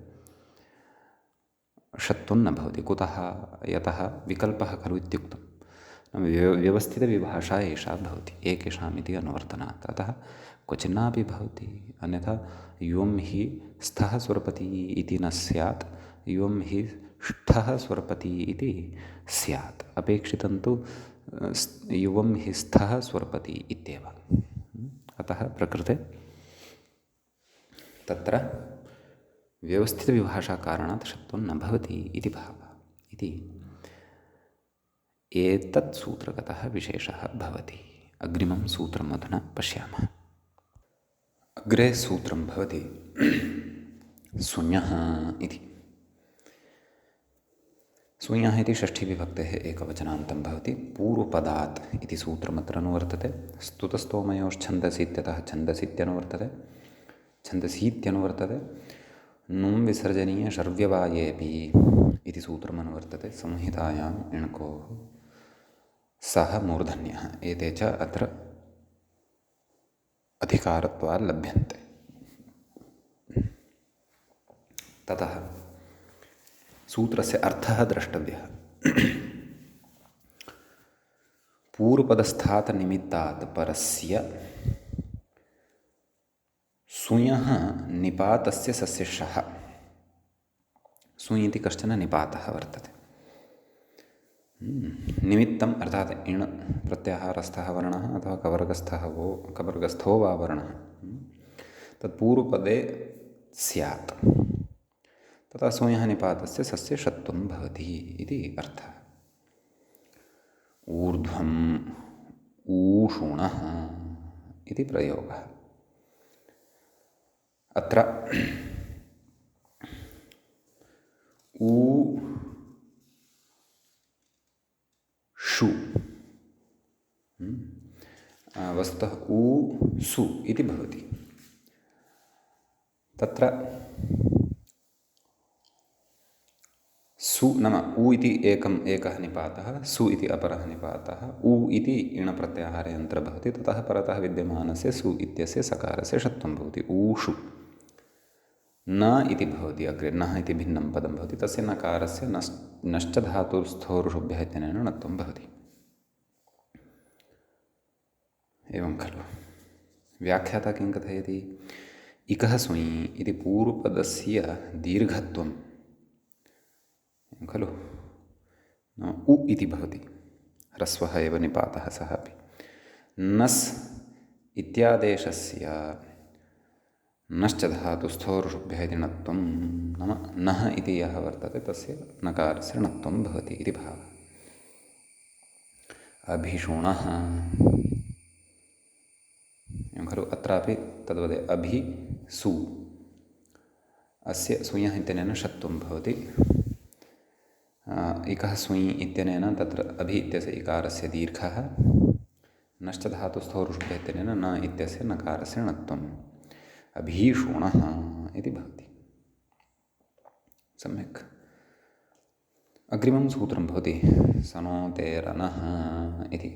षत्वं न भवति। कुतः? यतः विकल्पः खलु इत्युक्तं। व्यवस्थितविभाषा एषा भवति एकेषाम् इति अनुवर्तनात्। अतः क्वचिन्नापि भवति। अन्यथा युवं हि स्थः स्वरपति इति न स्यात्, युवं हि ष्ठः स्वरपति इति स्यात्। अपेक्षितं तु युवं हि स्थः स्वरपति इत्येव। अतः प्रकृते तत्र व्यवस्थितविभाषाकारणात् षत्वं न भवति इति भावः इति एतत् सूत्रगतः विशेषः भवति। अग्रिमं सूत्रम् अधुना पश्यामः। अग्रे सूत्रं भवति सुञः इति। सुञः इति षष्ठीविभक्तेः एकवचनान्तं भवति। पूर्वपदात् इति सूत्रमत्र अनुवर्तते। स्तुतस्तोमयोश्छन्दसि इत्यतः छन्दसीत्यनुवर्तते। नुं विसर्जनीय षर्व्यवायेऽपि इति सूत्रमनुवर्तते। संहितायाम् इणकोः सः मूर्धन्यः एते च अत्र अधिकारत्वात् लभ्यन्ते। ततः सूत्रस्य अर्थः द्रष्टव्यः। पूर्वपदस्थात् निमित्तात् परस्य सुञः निपातस्य सस्य शः। सुञ् इति कश्चन निपातः वर्तते। निमित्तम् अर्थात् इण् प्रत्याहारस्थः वर्णः अथवा कवर्गस्थो वा वर्णः तत्पूर्वपदे स्यात्। तथा सुञः निपातस्य सस्य षत्वं भवति इति अर्थः। ऊर्ध्वम् ऊषुणः इति प्रयोगः। अत्र ऊ षु वस्तुतः ऊ सु इति भवति। तत्र सु नाम उ इति एकः निपातः, सु इति अपरः निपातः, उ इति इणप्रत्याहारे यन्त्र भवति। ततः परतः विद्यमानस्य सु इत्यस्य सकारस्य षत्वं भवति ऊषु। न इति भवति अग्रे, नः इति भिन्नं पदं भवति। तस्य नकारस्य नश्च धातुस्थोरुषुभ्यः इत्यनेन णत्वं भवति। एवं खलु। व्याख्याता किं कथयति? इकः सुञ् इति पूर्वपदस्य दीर्घत्वं खलु उ इति भवति। ह्रस्वः एव निपातः सः अपि। नस् इत्यादेशस्य नश्च धातुस्थोरुषुभ्यः इति णत्वं नाम नः इति यः वर्तते तस्य नकारस्य णत्वं भवति इति भावः। अभिषुणः खलु अत्रापि तद्वदे अभि सु अस्य सुञः इत्यनेन षत्वं भवति। इकः सुञ् इत्यनेन तत्र अभि इत्यस्य इकारस्य दीर्घः, नश्च धातुस्थोरुषुभ्यः इत्यनेन न इत्यस्य नकारस्य णत्वम् अभीषुणः इति भवति। सम्यक्। अग्रिमं सूत्रं भवति सनोतेरनः इति।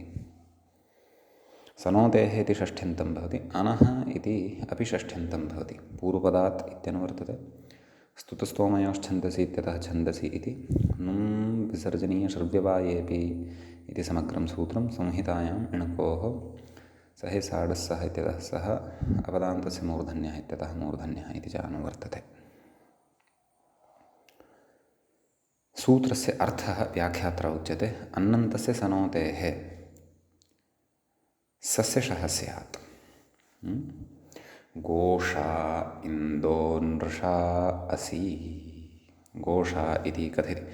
सनोतेः इति षष्ठ्यन्तं भवति। अनः इति अपि षष्ठ्यन्तं भवति। पूर्वपदात् इत्यनुवर्तते। स्तुतस्तोमयोश्छन्दसि इत्यतः छन्दसि इति। नुं विसर्जनीय षर्व्यवायेऽपि इति समग्रं सूत्रं। संहितायाम् इणकोः सहे साडस्सः इत्यतः सः अपदान्तस्य मूर्धन्यः इत्यतः मूर्धन्यः इति च अनुवर्तते। सूत्रस्य अर्थः व्याख्यात्रा उच्यते। अन्नन्तस्य सनोतेः सस्य शः स्यात्। गोषा इन्दो नृषा असि। गोषा इति कथयति।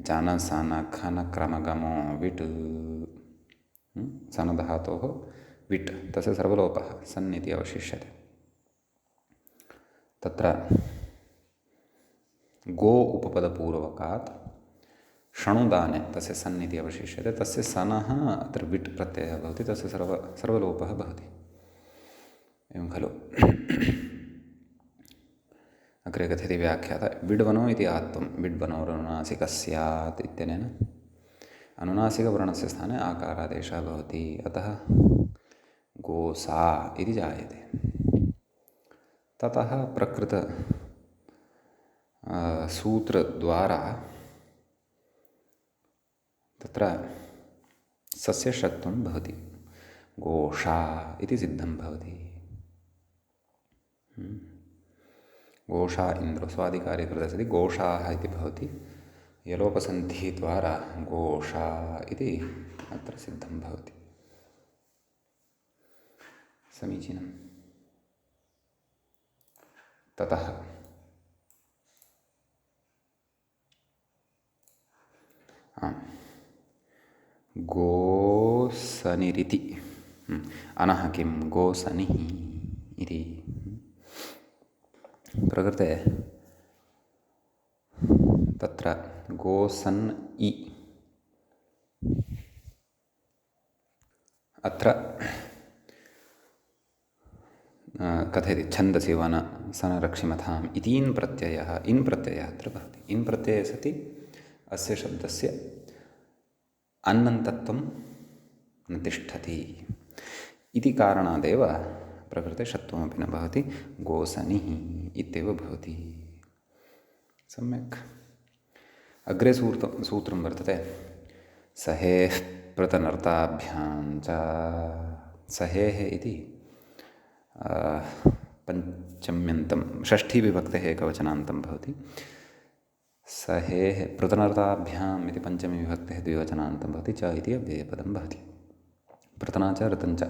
जन सन खन क्रमगमो विट् सनधातोः विट् तस्य सर्वलोपः सन् इति अवशिष्यते। तत्र गो उपपदपूर्वकात् षणुदाने तस्य सन् इति अवशिष्यते। तस्य सनः अत्र विट् प्रत्ययः भवति। तस्य सर्वलोपः भवति। एवं खलु। अग्रे कथयति व्याख्याता विड्वनो इति आत्वं विड्वनोरनुनासिकः स्यात् इत्यनेन अनुनासिकवर्णस्य स्थाने आकारादेशः भवति। अतः गोसा इति जायते। ततः प्रकृत सूत्रद्वारा तत्र सस्य षत्वं भवति। गोषा इति सिद्धं भवति। गोषा इन्द्रो स्वादिकार्ये कृते सति गोषाः इति भवति। यलोपसन्धिद्वारा गोषा इति अत्र सिद्धं भवति। समीचीनं। ततः गोसनिरिति अनः किं गोसनिः इति प्रकृते तत्र गोसन् इ अत्र कथयति छन्दसि वन सनरक्षिमथाम् इतीन् प्रत्ययः इन् प्रत्ययः अत्र भवति। इन् प्रत्यये सति अस्य शब्दस्य अन्नन्तत्वं न तिष्ठति इति कारणादेव प्रकृते षत्वमपि न भवति। गोसनिः इत्येव भवति। सम्यक्। अग्रे सूत्रं वर्तते सहेः प्रतनर्ताभ्यां च। सहेः इति पञ्चम्यन्तं षष्ठीविभक्तेः एकवचनान्तं भवति। सहेः प्रतनर्ताभ्याम् इति पञ्चमीविभक्तेः द्विवचनान्तं भवति। च इति अव्ययपदं भवति। प्रतना च ऋतं च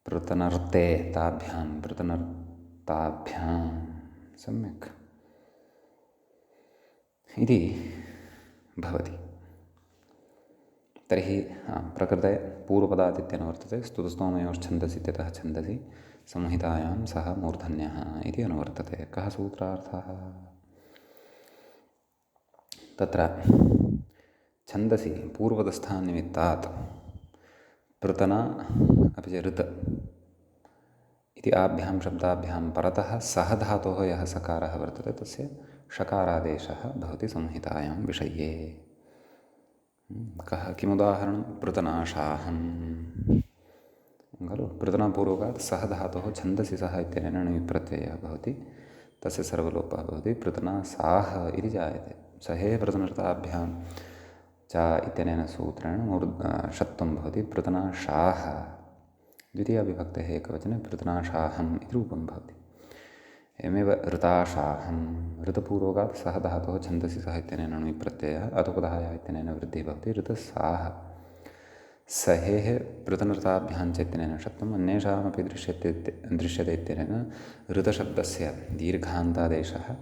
प्रतनर्ते ताभ्यां प्रतनर्ताभ्यां सम्यक् इति भवति। तर्हि प्रकृते पूर्वपदात् इत्यनुवर्तते। स्तुतस्तोमयोश्छन्दसि इत्यतः छन्दसि संहितायां सः मूर्धन्यः इति अनुवर्तते। कः सूत्रार्थः? तत्र छन्दसि पूर्वपदस्थान्निमित्तात् पृतना अपि च ऋत् इति आभ्यां शब्दाभ्यां परतः सः धातोः यः सकारः वर्तते तस्य षकारादेशः भवति संहितायां विषये। कः किमुदाहरणं? पृतनाशाहं खलु। पृतनापूर्वकात् सः धातोः छन्दसि सः इत्यनेन णिप्रत्ययः भवति। तस्य सर्वलोपः भवति। पृतनासाः इति जायते। सहे प्रतनर्ताभ्यां च इत्यनेन सूत्रेण षत्वं भवति। पृतनाशाः द्वितीयाविभक्तेः एकवचने पृतनाशाहम् इति रूपं भवति। एवमेव ऋताशाहं ऋतपूर्वकात् सः धातोः छन्दसि सः इत्यनेन णिप्रत्ययः अतुपधायः इत्यनेन वृद्धिः भवति। ऋतसाः सहेः पृतनर्ताभ्यां च इत्यनेन षत्वम् अन्येषामपि दृश्यते इत्यनेन ऋतशब्दस्य दीर्घान्तादेशः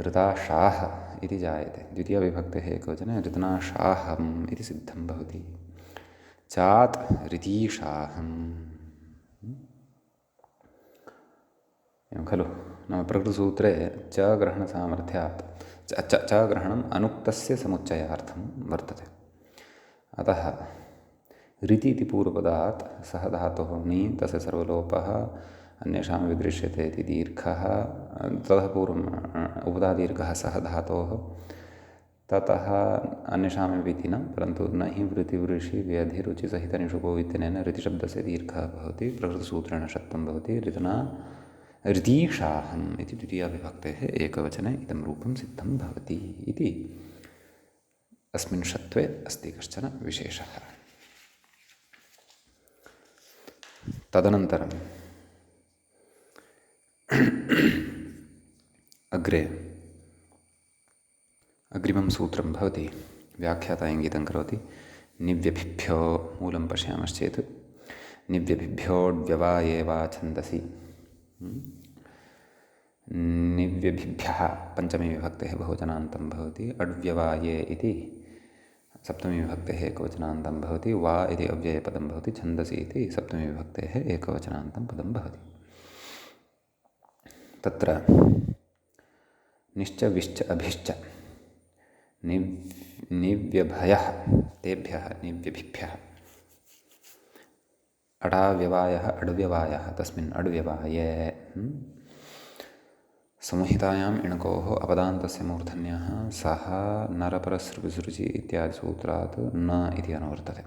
ऋताशाः इति जायते। द्वितीयविभक्तेः एकवचने ऋतनाशाहम् इति सिद्धं भवति। चात् ऋतीशाहम् एवं खलु। नाम प्रकृतसूत्रे च ग्रहणसामर्थ्यात् च ग्रहणम् अनुक्तस्य समुच्चयार्थं वर्तते। अतः ऋति इति पूर्वपदात् सः धातुः णि तस्य सर्वलोपः अन्येषां विदृश्यते इति दीर्घः ततः पूर्वम् उपधादीर्घः सः धातोः ततः अन्येषामपि इति न परन्तु न हि वृत्तिवृषि व्यधिरुचिसहितनिषुपो इत्यनेन ऋतिशब्दस्य दीर्घः भवति। प्रकृतसूत्रेण षत्वं भवति। ऋतीशाहम् इति द्वितीयाविभक्तेः एकवचने इदं रूपं सिद्धं भवति इति अस्मिन् षत्वे अस्ति कश्चन विशेषः। तदनन्तरम् अग्रिमं सूत्रं भवति। व्याख्याता इङ्गितं करोति। निव्यभिभ्यो मूलं पश्यामश्चेत् निव्यभिभ्योऽड्व्यवाये वा छन्दसि। निव्यभिभ्यः पञ्चमीविभक्तेः बहुवचनान्तं भवति। अड्व्यवाये इति सप्तमीविभक्तेः एकवचनान्तं भवति। वा इति अव्ययपदं भवति। छन्दसि इति सप्तमीविभक्तेः एकवचनान्तं पदं भवति। तत्र निश्च विश्च अभिश्च निव्यभयः तेभ्यः निव्यभिभ्यः अडाव्यवायः अड्व्यवायः तस्मिन् अड्व्यवाये संहितायाम् इणकोः अपदान्तस्य मूर्धन्यः सः नरपरसृविसृचि इत्यादिसूत्रात् न इति अनुवर्तते।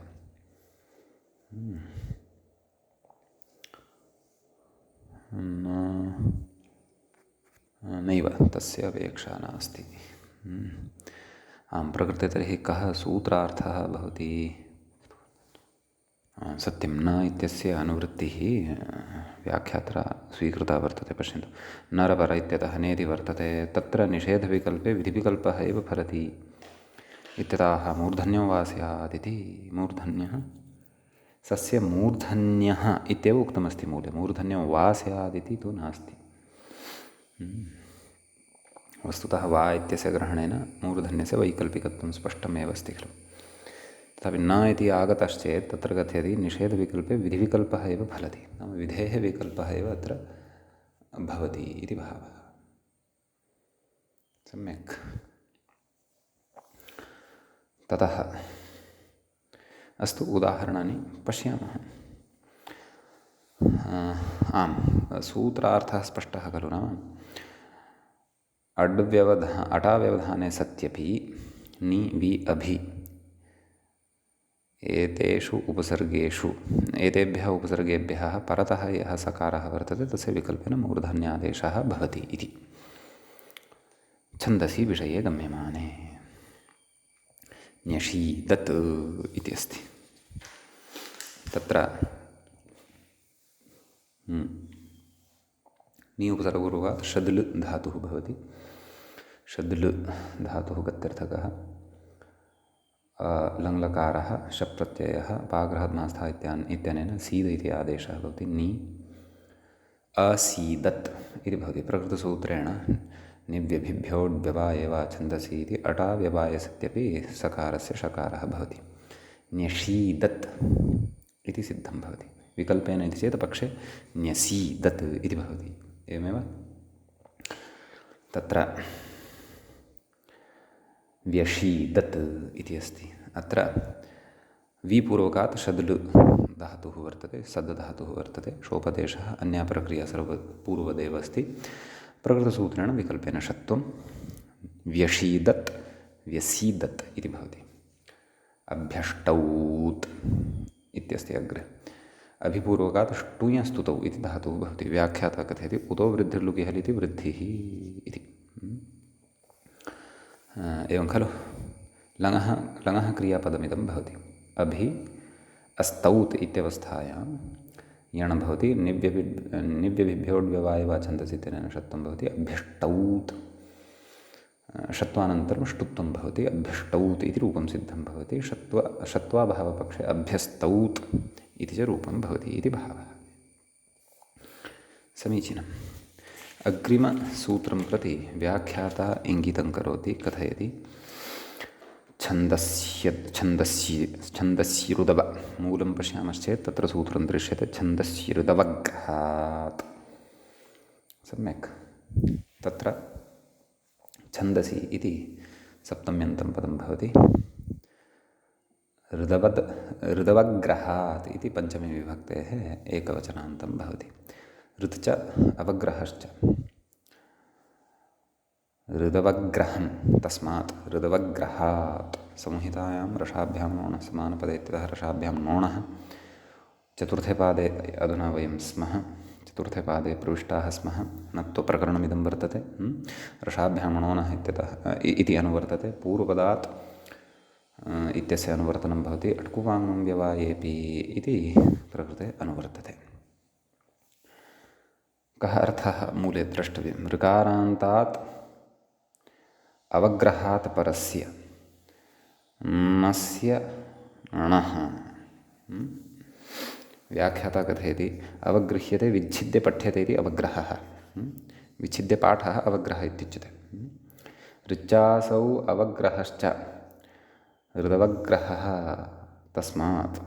नैव तस्य अपेक्षा नास्ति। प्रकृते तर्हि कः सूत्रार्थः भवति? सत्यं न इत्यस्य अनुवृत्तिः व्याख्यात्रा स्वीकृता वर्तते। पश्यन्तु, नरपर इत्यतः नेति वर्तते, तत्र निषेधविकल्पे विधिविकल्पः एव फलति इत्यतः मूर्धन्यो वा स्यात् इति। मूर्धन्यः सस्य मूर्धन्यः इत्येव उक्तमस्ति मूले, मूर्धन्यो वा स्यात् इति तु नास्ति। वस्तुतः वा इत्यस्य ग्रहणेन मूर्धन्यस्य वैकल्पिकत्वं स्पष्टमेव अस्ति खलु। तथापि न इति आगतश्चेत् तत्र कथयति निषेधविकल्पे विधिविकल्पः एव फलति, नाम विधेः विकल्पः एव अत्र भवति इति भावः। सम्यक्। ततः अस्तु, उदाहरणानि पश्यामः। आम्, सूत्रार्थः स्पष्टः खलु। नाम अटाव्यवधाने सत्यपि नि वि अभि एतेषु उपसर्गेषु एतेभ्यः उपसर्गेभ्यः परतः यः सकारः वर्तते तस्य विकल्पेन मूर्धन्यादेशः भवति इति छन्दसि विषये गम्यमाने। न्यषीदत् इति अस्ति। तत्र नि उपसर्गपूर्वात् षद्ल धातुः भवति। षद्ल धातुः गत्यर्थकः। लङ्लकारः शप्रत्ययः पाग्रहद्मास्थः इत्यनेन सीद इति आदेशः भवति। नि असीदत् इति भवति। प्रकृतसूत्रेण निव्यभिभ्योड्व्यवाये वा छन्दसि इति अटाव्यवाये सत्यपि सकारस्य षकारः भवति। न्यषीदत् इति सिद्धं भवति। विकल्पेन इति चेत् पक्षे न्यसीदत् इति भवति। एवमेव तत्र व्यषीदत् इति अस्ति। अत्र विपूर्वकात् षद्ल धातुः वर्तते, सद् धातुः वर्तते। शोपदेशः अन्या प्रक्रिया सर्वपूर्वदेव अस्ति। प्रकृतसूत्रेण विकल्पेन षत्वं व्यषीदत् व्यसीदत् इति भवति। अभ्यष्टौत् इत्यस्ति अग्रे। अभिपूर्वकात् ष्टुयस्तुतौ इति धातुः भवति। व्याख्याता कथयति उतो वृद्धिर्लुकि हलिति वृद्धिः इति। एवं खलु। लङः क्रियापदमिदं भवति। अभि अस्तौत् इत्यवस्थायां यण भवति। निव्यभिभ्योड्व्यवाये वा छन्दसि इत्यनेन षत्वं भवति। अभ्यष्टौत् षत्वानन्तरं ष्टुत्वं भवति। अभ्यष्टौत् इति रूपं सिद्धं भवति। षत्वाभावपक्षे अभ्यस्तौत् इति च रूपं भवति इति भावः। समीचीनम्। अग्रिमसूत्रं प्रति व्याख्याता इङ्गितं करोति, कथयति छन्दस्यृदव। मूलं पश्यामश्चेत् तत्र सूत्रं दृश्यते छन्दस्यृदवग्रहात्। सम्यक्। तत्र छन्दसि इति सप्तम्यन्तं पदं भवति। ऋदवग्रहात् इति पञ्चमी विभक्तेः एकवचनान्तं भवति। ऋत् च अवग्रहश्च। ऋदवग्रहं तस्मात् ऋदवग्रहात्। संहितायां रसाभ्यां नोणः समानपदे इत्यतः रसाभ्यां नोणः। चतुर्थे पादे अधुना वयं स्मः। चतुर्थे पादे प्रविष्टाः स्मः। नत्वप्रकरणमिदं वर्तते। रसाभ्यां नोणः इति अनुवर्तते। पूर्वपदात् इत्यस्य अनुवर्तनं भवति। अट्कुवाङ्मं व्यवायेपि इति प्रकृते अनुवर्तते। कः अर्थः मूले द्रष्टव्यं। ऋकारान्तात् अवग्रहात् परस्य नस्य णः। व्याख्याता कथयति अवगृह्यते विच्छिद्य पठ्यते इति अवग्रहः। विच्छिद्य पाठः अवग्रहः इत्युच्यते। ऋचासौ अवग्रहश्च ऋदवग्रहः तस्मात्।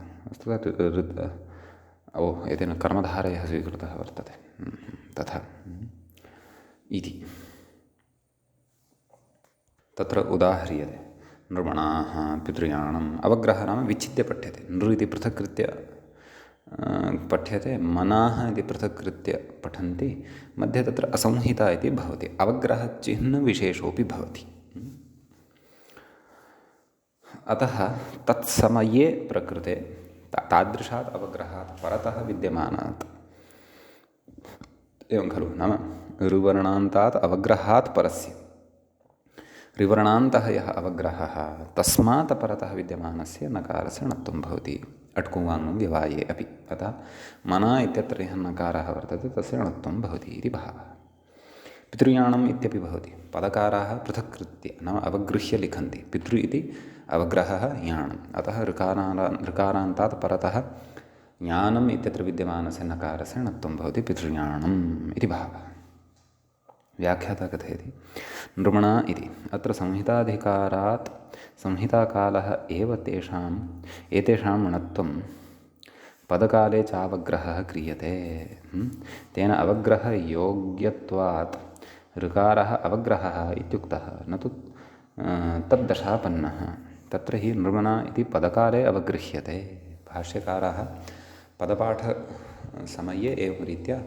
एतेन कर्मधारयः स्वीकृतः वर्तते। तथा इति तत्र उदाह्रियते। नृमणाः पितृयाणम्। अवग्रहः नाम विच्छिद्य पठ्यते। नृ इति पृथक्कृत्य पठ्यते, मनाः इति पृथक्कृत्य पठन्ति। मध्ये तत्र असंहिता इति भवति। अवग्रहचिह्नविशेषोऽपि भवति। अतः तत्समये प्रकृते तादृशात् अवग्रहात् परतः विद्यमानात्। एवं खलु। नाम ऋवर्णान्तात् अवग्रहात् परस्य ऋवर्णान्तः यः अवग्रहः तस्मात् परतः विद्यमानस्य नकारस्य णत्वं भवति अट्कुवाङ् व्यवाये अपि। अतः मन इत्यत्र यः नकारः वर्तते तस्य णत्वं भवति इति भावः। पितृयाणम् इत्यपि भवति। पदकाराः पृथक्कृत्य नाम अवगृह्य लिखन्ति। पितृ इति अवग्रहः याणम्, अतः ऋकारान्तात् परतः ज्ञानम् इत्यत्र विद्यमानस्य नकारस्य णत्वं भवति पितृयाणम् इति भावः। व्याख्याता कथयति नृमणा इति अत्र संहिताधिकारात् संहिताकालः एव एतेषां णत्वं पदकाले चावग्रहः क्रियते। तेन अवग्रहयोग्यत्वात् ऋकारः अवग्रहः इत्युक्तः न तु तद्दशापन्नः। तत्र हि नृमणा इति पदकाले अवगृह्यते। भाष्यकाराः पदपाठसमये एवं रीत्या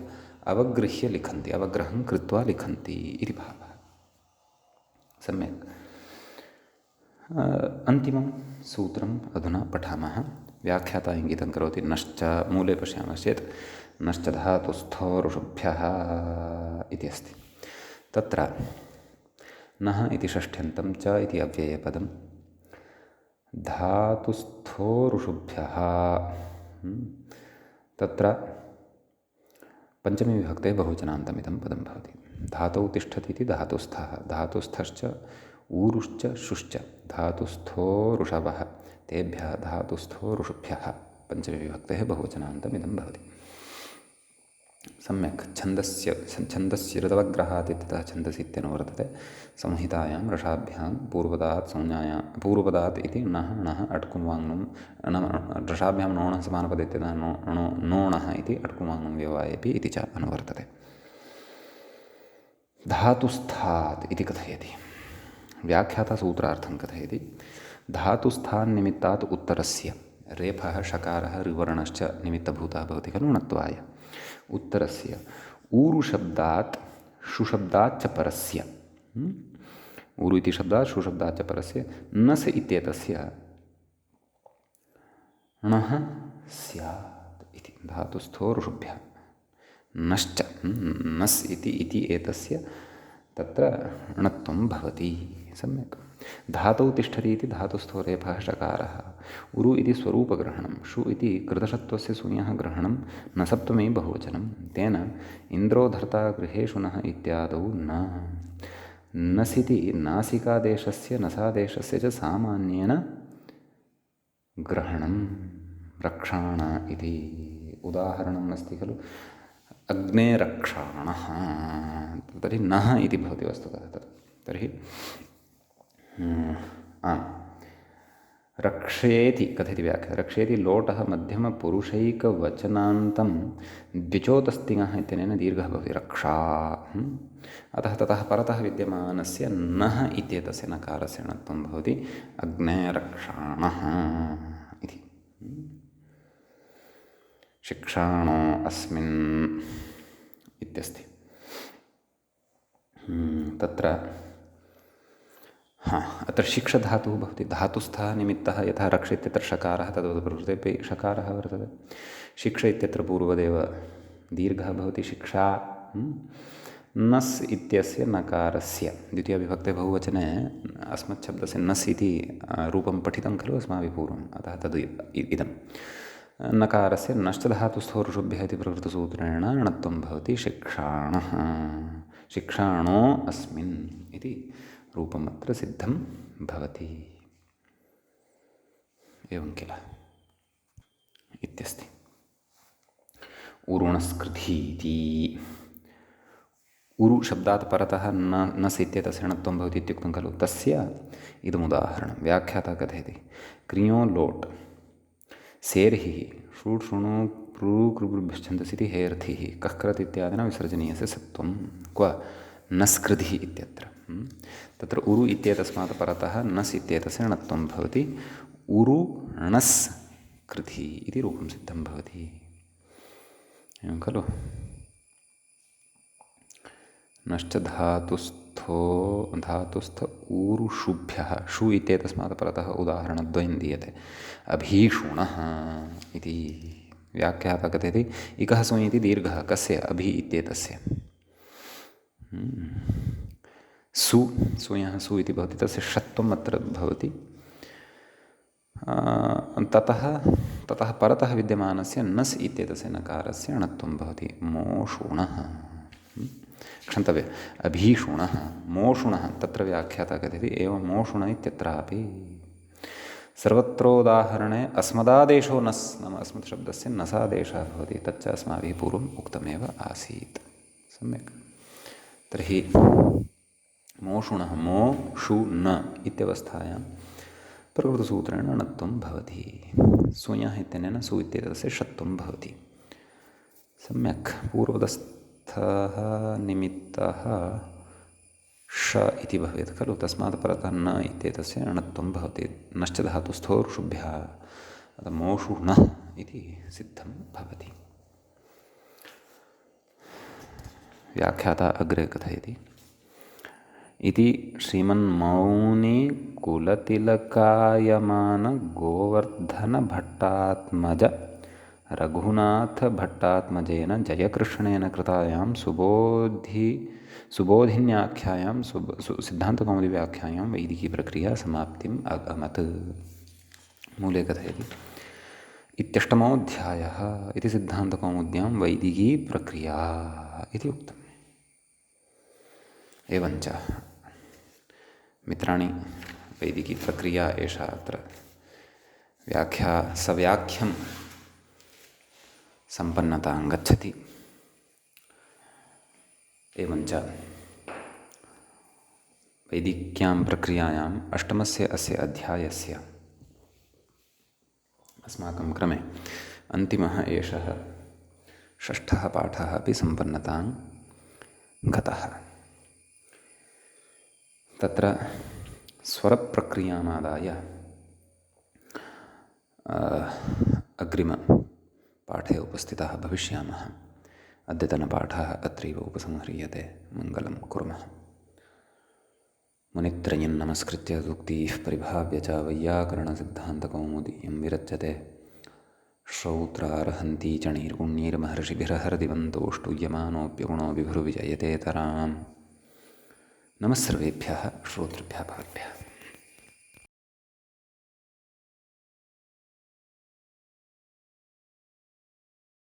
अवगृह्य लिखन्ति, अवग्रहं कृत्वा लिखन्ति इति भावः। सम्यक्। अन्तिमं सूत्रम् अधुना पठामः। व्याख्याता इङ्गितं करोति नश्च, मूले पश्यामश्चेत् नश्च धातुस्थो ऋषुभ्यः इति अस्ति। तत्र नः इति षष्ठ्यन्तं च इति अव्ययपदं धातुस्थो ऋषुभ्यः तत्र पञ्चमी विभक्ते बहुवचनान्तमिदं पदं भवति। धातौ तिष्ठति इति धातुस्थः, धातुस्थश्च ऊरुश्च शुश्च धातुस्थो ऋषवः तेभ्यः धातुस्थो ऋषुभ्यः पञ्चमी विभक्तेः बहुवचनान्तमिदं भवति। सम्यक्। छन्दस्य ऋतवग्रहात् इत्यतः छन्दसि इत्यनुवर्तते। संहितायां रसाभ्यां पूर्वपदात् इति नः णः अट्कुवाङ् रसाभ्यां नोणः समानपदे इत्यतः नोणः इति अट्कुवाङ् व्यवायेपि इति च अनुवर्तते। धातुस्थात् इति कथयति। व्याख्याता सूत्रार्थं कथयति धातुस्थान्निमित्तात् उत्तरस्य रेफः षकारः ऋवर्णश्च निमित्तभूतः भवति खलु णत्वाय। उत्तरस्य ऊरुशब्दात् शुशब्दाच्च परस्य ऊरु इति शब्दात् शुशब्दाच्च परस्य नस् इत्येतस्य णः स्यात् इति। धातुस्थो ऋषुभ्यः नश्च नस् इति एतस्य तत्र णत्वं भवति। सम्यक्। धातौ तिष्ठति इति धातुस्थो रेफः षकारः। उरु इति स्वरूपग्रहणं, शु इति कृतषत्वस्य सून्यः ग्रहणं न सप्तमी बहुवचनं। तेन इन्द्रो धर्ता गृहेषु नः इत्यादौ न। नसिति नासिकादेशस्य नसादेशस्य च सामान्येन ग्रहणं रक्षाण इति उदाहरणम् अस्ति खलु अग्नेरक्षाणः। तर्हि नः इति भवति वस्तुतः तत्। तर्हि रक्षेति कथयति व्याख्या रक्षेति लोटः मध्यमपुरुषैकवचनान्तं द्विचोतस्तिङः इत्यनेन दीर्घः भवति रक्षा। अतः ततः परतः विद्यमानस्य नः इत्येतस्य नकारस्य णत्वं भवति अग्नेरक्षाणः इति। शिक्षाणो अस्मिन् इत्यस्ति। तत्र अत्र शिक्षधातुः भवति। धातुस्थः निमित्तः यथा रक्ष इत्यत्र षकारः तद्वत् प्रकृतेपि षकारः वर्तते। शिक्ष इत्यत्र पूर्वदेव दीर्घः भवति शिक्षा। नस् इत्यस्य नकारस्य द्वितीयविभक्ते बहुवचने अस्मच्छब्दस्य नस् इति रूपं पठितं खलु अस्माभिः पूर्वम्। अतः तद् इदं नकारस्य नश्च धातुस्थो ऋषुभ्यः इति प्रकृतसूत्रेण णत्वं भवति शिक्षाणः। शिक्षाणो अस्मिन् इति रूपमत्र सिद्धं भवति। एवं किल इत्यस्ति। उरुणस्कृधीति उरु शब्दात् परतः नस् इत्येतस्य णत्वं भवति इत्युक्तं खलु तस्य इदमुदाहरणं। व्याख्याता कथयति क्रियो लोट् सेर्हिः षूट् शृणु प्रू कृभ्यश्छन्दसिति हेर्थिः कः कृत् इत्यादिना विसर्जनीयस्य सत्वं क्व नस्कृधिः इत्यत्र। तत्र उरु इत्येतस्मात् परतः नस् इत्येतस्य णत्वं भवति उरु णस् कृधि इति रूपं सिद्धं भवति। एवं खलु। नश्च धातुस्थ ऊरुषुभ्यः शु इत्येतस्मात् परतः उदाहरणद्वयं दीयते अभीषुणः इति। व्याख्याता कथयति इकः सुञ् इति दीर्घः कस्य अभि इत्येतस्य। सूयः सु इति भवति, तस्य षत्वम् अत्र भवति। ततः परतः विद्यमानस्य नस् इत्येतस्य नकारस्य णत्वं भवति। मोषुणः, क्षन्तव्य, अभीषुणः, मोषुणः तत्र व्याख्याता कथयति एवं मोषुण इत्यत्रापि। सर्वत्रोदाहरणे अस्मदादेशो नस्, नाम अस्मत् शब्दस्य नसादेशः भवति, तच्च अस्माभिः पूर्वम् उक्तमेव आसीत्। सम्यक्। तर्हि मोषुणः, मो षु न इत्यवस्थायां प्रकृतसूत्रेण णत्वं भवति। सूयः इत्यनेन सु इत्येतस्य षत्वं भवति। सम्यक्। पूर्वदस्थः निमित्तः ष इति भवेत् खलु, तस्मात् परतः न इत्येतस्य णत्वं भवति। नश्च धातुस्थोर्षुभ्यः, अतः मोषुणः इति सिद्धं भवति। व्याख्याता अग्रे कथयति इति श्रीमन्मौनिकुलतिलकायमानगोवर्धनभट्टात्मज रघुनाथभट्टात्मजेन जयकृष्णेन कृतायां सुबोधिन्याख्यायां सिद्धान्तकौमुदीव्याख्यायां वैदिकीप्रक्रिया समाप्तिम् अगमत्। मूले कथयति इत्यष्टमोऽध्यायः इति सिद्धान्तकौमुद्यां वैदिकीप्रक्रिया इति उक्तम्। एवञ्च मित्राणि, वैदिकीप्रक्रिया एषा अत्र सव्याख्यं सम्पन्नतां गच्छति। एवञ्च वैदिक्यां प्रक्रियायाम् अष्टमस्य अस्य अध्यायस्य अस्माकं क्रमे अन्तिमः एषः षष्ठः पाठः अपि सम्पन्नतां गतः। तत्र स्वरप्रक्रियामादाय अग्रिमपाठे उपस्थिताः भविष्यामः। अद्यतनपाठः अत्रैव उपसंह्रियते। मङ्गलं कुर्मः। मुनित्रयं नमस्कृत्य सूक्तिः परिभाव्य च वैयाकरणसिद्धान्तकौमुदीयं विरच्यते। श्रौत्रार्हन्ती च नैर्गुण्यैर्महर्षिभिरहरदिवन्तोष्टुयमानोऽप्यगुणो विभुर्विजयतेतराम्। नमः सर्वेभ्यः श्रोतृभ्यः भवेभ्यः।